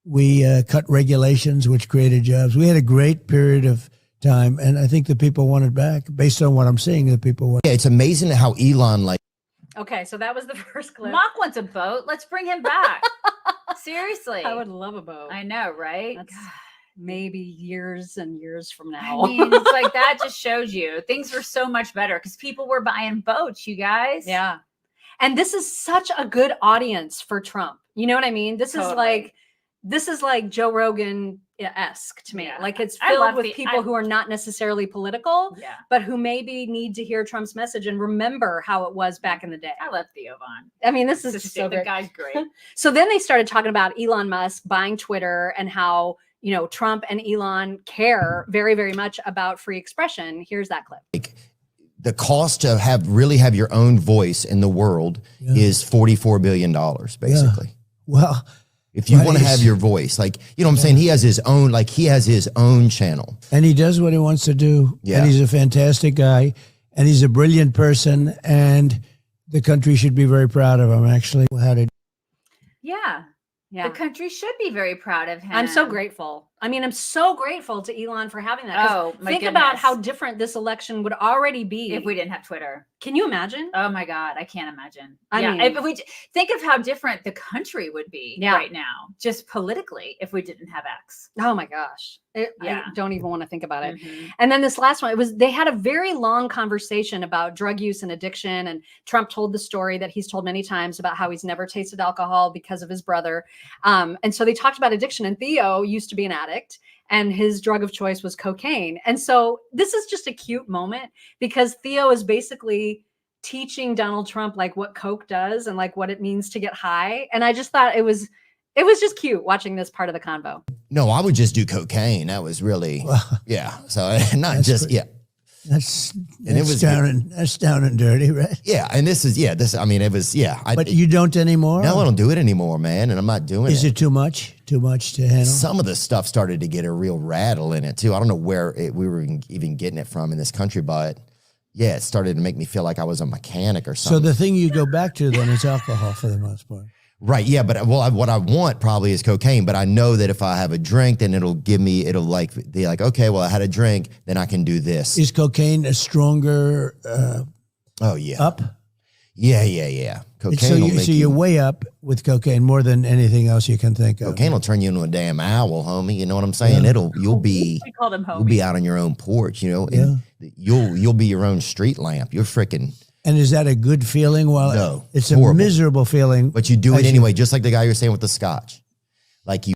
We cut regulations, which created jobs. We had a great period of time, and I think the people want it back. Based on what I'm seeing, the people want. Yeah, it's amazing how Elon Okay, so that was the first clip. Mock wants a boat. Let's bring him back. Seriously. I would love a boat. I know, right? That's maybe years and years from now. I mean, it's like that just shows you things were so much better because people were buying boats, you guys. Yeah. And this is such a good audience for Trump. You know what I mean? This is like Joe Rogan-esque to me. Like it's filled with people who are not necessarily political, but who maybe need to hear Trump's message and remember how it was back in the day. I love Theo Von. I mean, this is just so the great. guy's great. So then they started talking about Elon Musk buying Twitter and how, Trump and Elon care very, very much about free expression. Here's that clip. The cost to really have your own voice in the world is $44 billion, basically. Yeah. Well, if you want to have your voice, what I'm saying? He has his own channel. And he does what he wants to do. Yeah. And he's a fantastic guy. And he's a brilliant person. And the country should be very proud of him, actually. Yeah. The country should be very proud of him. I'm so grateful. I mean, I'm so grateful to Elon for having that. Oh, my think goodness. About how different this election would already be if we didn't have Twitter. Can you imagine? Oh my God, I can't imagine. I mean, if we think of how different the country would be right now, just politically, if we didn't have X. Oh my gosh. I don't even want to think about it. And then this last one, they had a very long conversation about drug use and addiction. And Trump told the story that he's told many times about how he's never tasted alcohol because of his brother. And so they talked about addiction, and Theo used to be an addict. And his drug of choice was cocaine. And so this is just a cute moment because Theo is basically teaching Donald Trump what Coke does and what it means to get high. And I just thought it was just cute watching this part of the convo. No, I would just do cocaine. That was really, So not just, That's down and dirty, right? Yeah, and it was, But you don't anymore? No, I don't do it anymore, man, and I'm not doing it. Is it too much? Too much to handle? Some of the stuff started to get a real rattle in it, too. I don't know where we were even getting it from in this country, but, yeah, it started to make me feel like I was a mechanic or So something. the thing you go back to then is alcohol for the most part. Right. Yeah. But what I want probably is cocaine, but I know that if I have a drink, then it'll like, be like, okay, well, I had a drink, then I can do this. Is cocaine a stronger oh yeah. up? Yeah. Cocaine So, will make you're way up with cocaine more than anything else you can think of. Cocaine will turn you into a damn owl, homie. You know what I'm saying? Yeah. You'll be We called him homie. you'll be out on your own porch, you know, and you'll be your own street lamp. You're freaking. And is that a good feeling? Well, No, it's horrible. a miserable feeling. But you do it anyway, just like the guy you're saying with the scotch. Like you.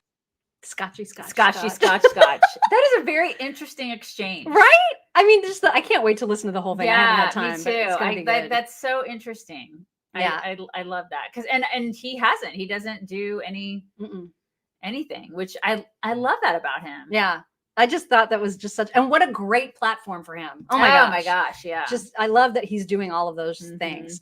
Scotchy scotch. Scotch. That is a very interesting exchange. Right? I mean, I can't wait to listen to the whole thing. I haven't had time. me but it's gonna too. be good. That's so interesting. Yeah. I love that because and he doesn't do anything, which I love that about him. Yeah. I just thought that was just and what a great platform for him. Oh my gosh. Yeah. Just, I love that he's doing all of those things.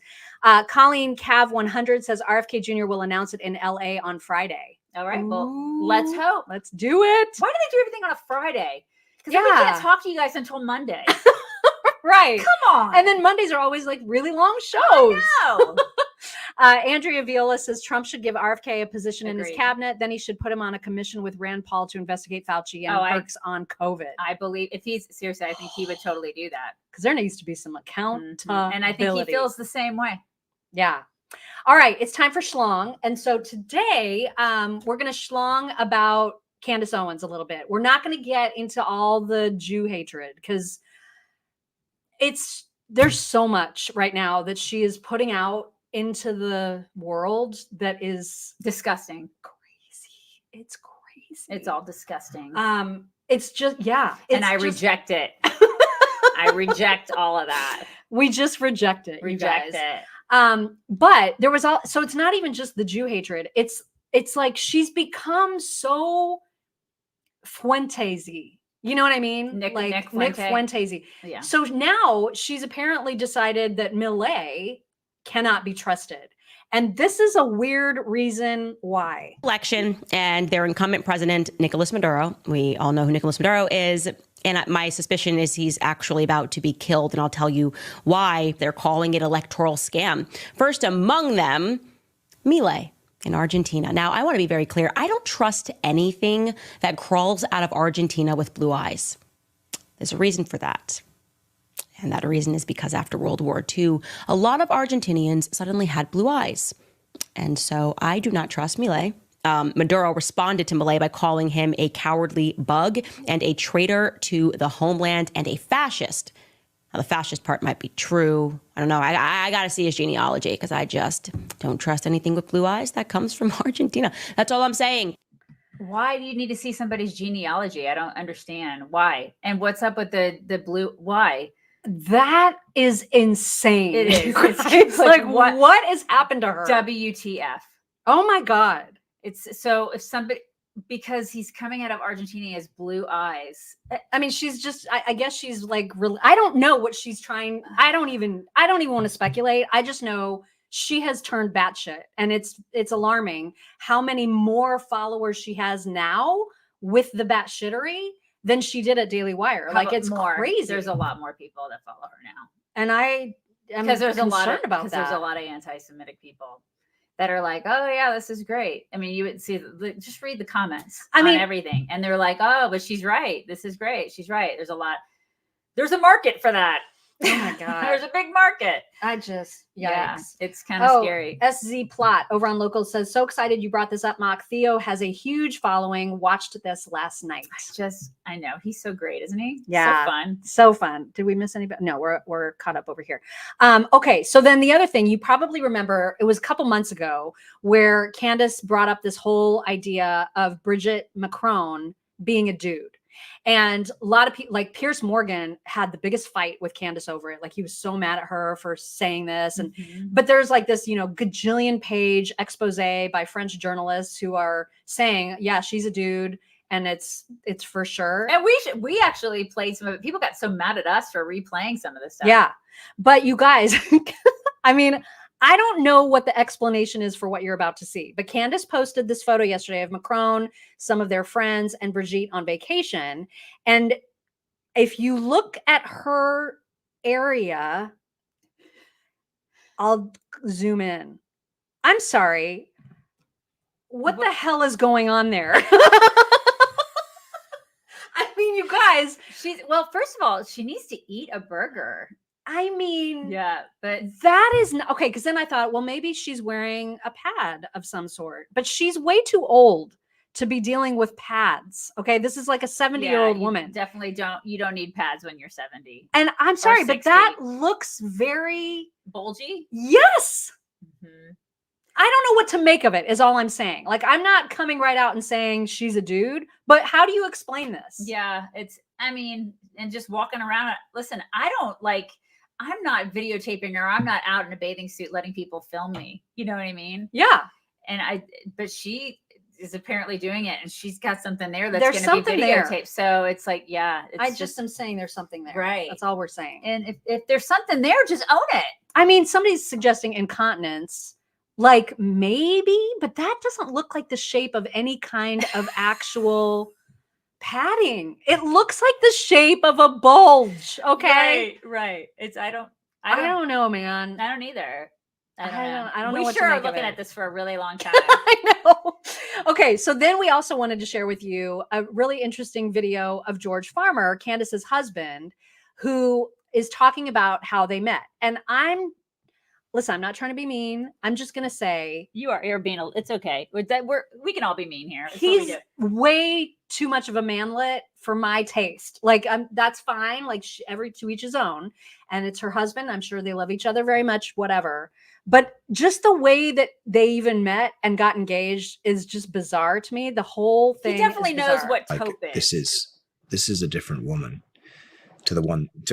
Colleen Cav 100 says RFK Jr. will announce it in LA on Friday. All right. Well, let's hope. Let's do it. Why do they do everything on a Friday? Because we can't talk to you guys until Monday. Right. Come on. And then Mondays are always like really long shows. No. Andrea Viola says Trump should give RFK a position in his Agreed. cabinet. Then he should put him on a commission with Rand Paul to investigate Fauci and Birx on COVID. I believe I think he would totally do that. Because there needs to be some accountability. And I think he feels the same way. Yeah. All right. It's time for Schlong. And so today we're going to Schlong about Candace Owens a little bit. We're not going to get into all the Jew hatred because there's so much right now that she is putting out into the world that is disgusting. Crazy. It's crazy. It's all disgusting. It's just, and I reject it. I reject all of that. We just reject it. Reject you guys. it. But there was so it's not even just the Jew hatred. It's like she's become so Fuentes-y. You know what I mean? Nick Fuentes-y. Yeah. So now she's apparently decided that Millet cannot be trusted. And this is a weird reason why. Election and their incumbent president, Nicolas Maduro. We all know who Nicolas Maduro is. And my suspicion is he's actually about to be killed. And I'll tell you why they're calling it electoral scam. First among them, Milei in Argentina. Now, I want to be very clear. I don't trust anything that crawls out of Argentina with blue eyes. There's a reason for that. And that reason is because after World War II, a lot of Argentinians suddenly had blue eyes. And so I do not trust Milei. Maduro responded to Milei by calling him a cowardly bug and a traitor to the homeland and a fascist. Now, the fascist part might be true. I don't know. I got to see his genealogy because I just don't trust anything with blue eyes that comes from Argentina. That's all I'm saying. Why do you need to see somebody's genealogy? I don't understand. Why? And what's up with the blue? Why? That is insane. It is. It's like what has happened to her? WTF. Oh my God. It's so if somebody, because he's coming out of Argentina as blue eyes. I mean, she's just, I guess she's like, really, I don't know what she's trying. I don't even want to speculate. I just know she has turned batshit, and it's alarming how many more followers she has now with the batshittery than she did at Daily Wire. Like, it's crazy. There's a lot more people that follow her now. And I am concerned about that. There's a lot of anti-Semitic people that are like, oh yeah, this is great. I mean, you would see, just read the comments on everything. And they're like, oh, but she's right. This is great. She's right. There's a market for that. Oh my God. There's a big market. Yeah, it's kind of scary. SZ Plot over on Local says, so excited you brought this up, Mock. Theo has a huge following. Watched this last night. I know. He's so great, isn't he? Yeah. So fun. So fun. Did we miss anybody? No, we're caught up over here. Okay. So then the other thing you probably remember, it was a couple months ago where Candace brought up this whole idea of Bridget Macron being a dude. And a lot of people, like Piers Morgan, had the biggest fight with Candace over it. Like, he was so mad at her for saying this. And but there's like this, gajillion page expose by French journalists who are saying, yeah, she's a dude, and it's for sure. And we actually played some of it. People got so mad at us for replaying some of this stuff. Yeah, but you guys, I mean, I don't know what the explanation is for what you're about to see, but Candace posted this photo yesterday of Macron, some of their friends, and Brigitte on vacation. And if you look at her area. I'll zoom in. I'm sorry. What the hell is going on there? I mean, you guys. Well, first of all, she needs to eat a burger. I mean, yeah, but that is not okay. Because then I thought, well, maybe she's wearing a pad of some sort, but she's way too old to be dealing with pads. Okay, this is like a 70-year-old woman. Definitely don't. You don't need pads when you're 70. And I'm sorry, but that looks very bulgy. Yes. Mm-hmm. I don't know what to make of it, is all I'm saying. Like, I'm not coming right out and saying she's a dude, but how do you explain this? Yeah, I mean, and just walking around. Listen, I'm not videotaping her. I'm not out in a bathing suit letting people film me. You know what I mean? Yeah. But she is apparently doing it, and she's got something there that's going to be videotaped. There. So it's like, yeah. I just am saying there's something there. Right. That's all we're saying. And if there's something there, just own it. I mean, somebody's suggesting incontinence. Like maybe, but that doesn't look like the shape of any kind of actual padding. It looks like the shape of a bulge. Okay. Right. I don't know, man. I don't either. I don't know. We what sure to are make looking of it. at this for a really long time. I know. Okay, so then we also wanted to share with you a really interesting video of George Farmer, Candace's husband, who is talking about how they met. And listen, I'm not trying to be mean. I'm just going to say. You're being, it's okay. We can all be mean here. That's he's way too much of a manlet for my taste. Like, that's fine. Like, to each his own. And it's her husband. I'm sure they love each other very much, whatever. But just the way that they even met and got engaged is just bizarre to me. The whole thing. He definitely knows what taupe is. This is a different woman to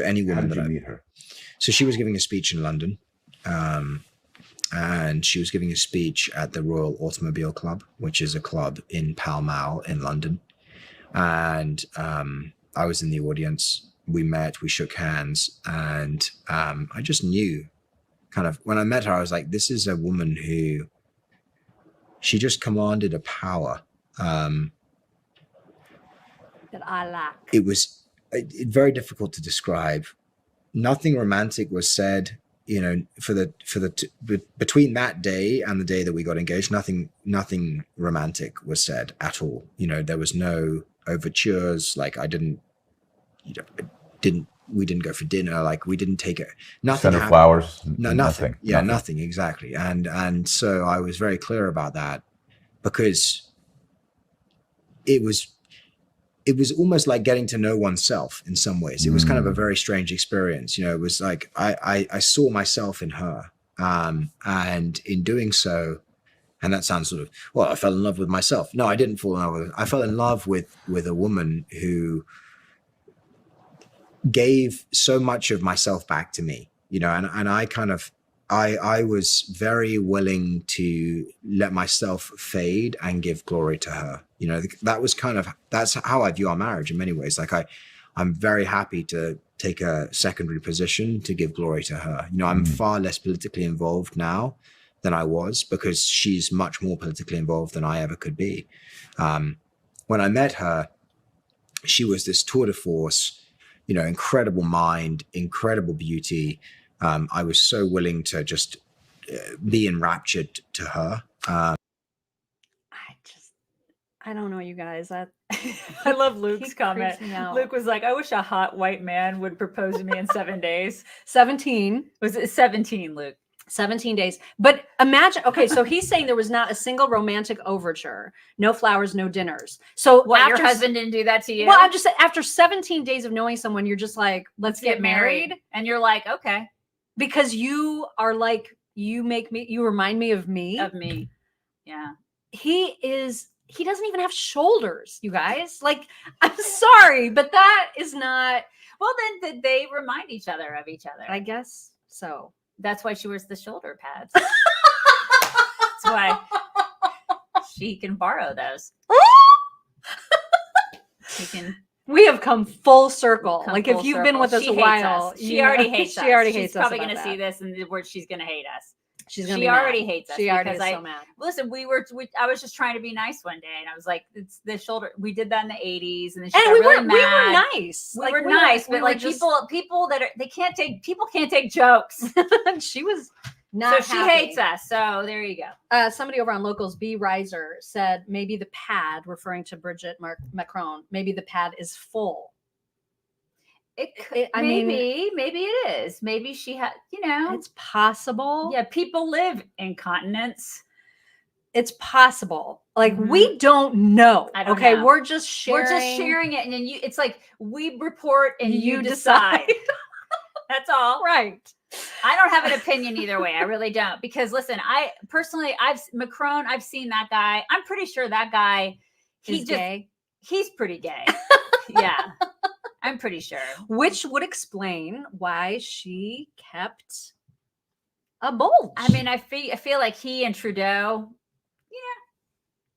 any woman. How did you meet her? So she was giving a speech in London. And she was giving a speech at the Royal Automobile Club, which is a club in Pall Mall in London. And I was in the audience. We met, we shook hands, and I just knew kind of when I met her, I was like, this is a woman who she just commanded a power. That I lack. It was very difficult to describe. Nothing romantic was said. You know, between that day and the day that we got engaged, nothing romantic was said at all. You know, there was no overtures. Like we didn't go for dinner. Like we didn't take it. Nothing. Send her flowers. No, nothing. Yeah, nothing. Exactly. And so I was very clear about that because it was almost like getting to know oneself in some ways. It was kind of a very strange experience. You know, it was like I saw myself in her. And in doing so, and that sounds sort of, well, I fell in love with myself. No, I didn't fall in love with her. I fell in love with a woman who gave so much of myself back to me, you know, and I kind of, I was very willing to let myself fade and give glory to her. You know, that's how I view our marriage in many ways. Like I'm very happy to take a secondary position to give glory to her. You know, I'm far less politically involved now than I was because she's much more politically involved than I ever could be. When I met her, she was this tour de force, you know, incredible mind, incredible beauty. I was so willing to just be enraptured to her. I don't know, you guys. I love Luke's comment. Luke was like, I wish a hot white man would propose to me in 7 days. 17. Was it 17, Luke? 17 days. But imagine, okay, so he's saying there was not a single romantic overture, no flowers, no dinners. So what, your husband didn't do that to you? Well, I'm just saying, after 17 days of knowing someone, you're just like, let's get married. And you're like, okay. Because you are like, you remind me of me. Of me. Yeah. He doesn't even have shoulders, you guys. Like, I'm sorry, but that is not. Well, then they remind each other of each other. I guess so. That's why she wears the shoulder pads. That's why she can borrow those. We have come full circle. If you've been with us a while, she already hates us. She already hates us. She's us. probably going to see this and the word she's going to hate us. She's gonna she be mad. already hates us. She already is because so mad. Listen, I was just trying to be nice one day, and I was like, "It's the shoulder." We did that in the '80s, and then she got really mad. We were nice. We were nice, but like people that can't take jokes. She was not. So she hates us. So there you go. Somebody over on Locals, B Riser, said maybe the pad, referring to Bridget Macron, maybe the pad is full. Maybe it is. Maybe she had, it's possible. Yeah, people live in continents. It's possible. Like we don't know. I don't know. We're just sharing it, and then it's like we report and you decide. That's all. Right. I don't have an opinion either way. I really don't, because listen, Macron, I've seen that guy. I'm pretty sure that guy he's gay. He's pretty gay. Yeah. I'm pretty sure. Which would explain why she kept a bulge. I mean, I feel like he and Trudeau,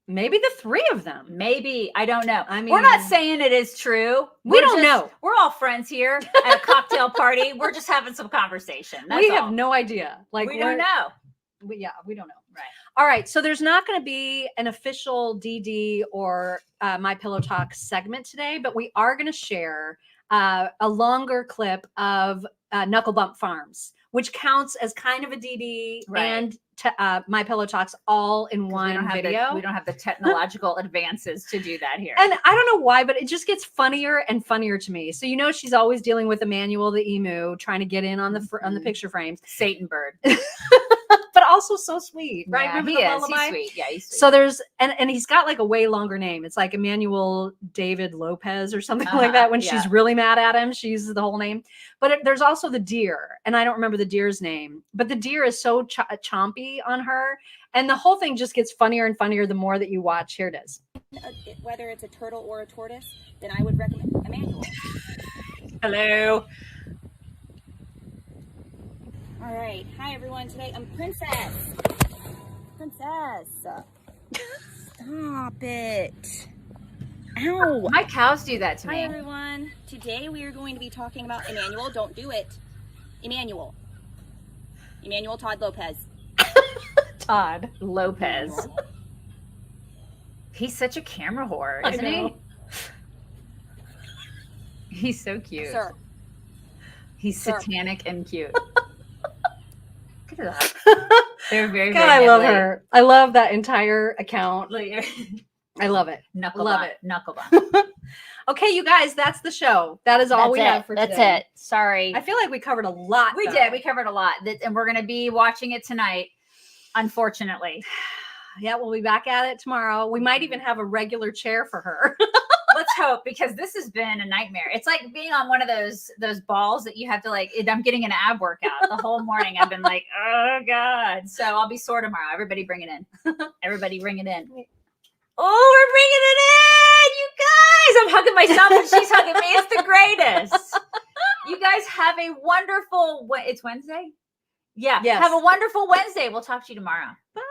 maybe the three of them. Maybe. I don't know. I mean, we're not saying it is true. We don't know. We're all friends here at a cocktail party. We're just having some conversation. We have no idea. Like we don't know. We don't know. Right. All right. So there's not going to be an official DD or My Pillow Toks segment today, but we are going to share a longer clip of Knuckle Bump Farms, which counts as kind of a DD and My Pillow Toks all in one video. We don't have the technological advances to do that here. And I don't know why, but it just gets funnier and funnier to me. So she's always dealing with Emmanuel the emu, trying to get in on the picture frames. Satan bird. But also so sweet, right? Yeah, he is. He's sweet. Yeah, he's sweet. So there's and he's got like a way longer name. It's like Emmanuel David Lopez or something like that. When she's really mad at him, she uses the whole name. But there's also the deer, and I don't remember the deer's name. But the deer is so chompy on her, and the whole thing just gets funnier and funnier the more that you watch. Here it is. Whether it's a turtle or a tortoise, then I would recommend Emmanuel. Hello. All right. Hi, everyone. Today I'm Princess. Stop it. Ow. My cows do that to me. Hi, everyone. Today we are going to be talking about Emmanuel. Don't do it. Emmanuel Todd Lopez. Todd Lopez. He's such a camera whore, isn't he? He's so cute. Sir. He's satanic and cute. Look at that. They're very, God, very I love nibbly. her. I love that entire account. I love it. Knuckle bump. Okay, you guys, that's the show. That is all we have for today. That's it. Sorry. I feel like we covered a lot. We did. We covered a lot. And we're going to be watching it tonight, unfortunately. Yeah, we'll be back at it tomorrow. We might even have a regular chair for her. Let's hope, because this has been a nightmare. It's like being on one of those balls that you have to I'm getting an ab workout the whole morning. I've been like, oh God. So I'll be sore tomorrow. Everybody bring it in. Everybody bring it in. Oh, we're bringing it in, you guys. I'm hugging myself and she's hugging me. It's the greatest. You guys have a wonderful, it's Wednesday? Yeah. Yes. Have a wonderful Wednesday. We'll talk to you tomorrow. Bye.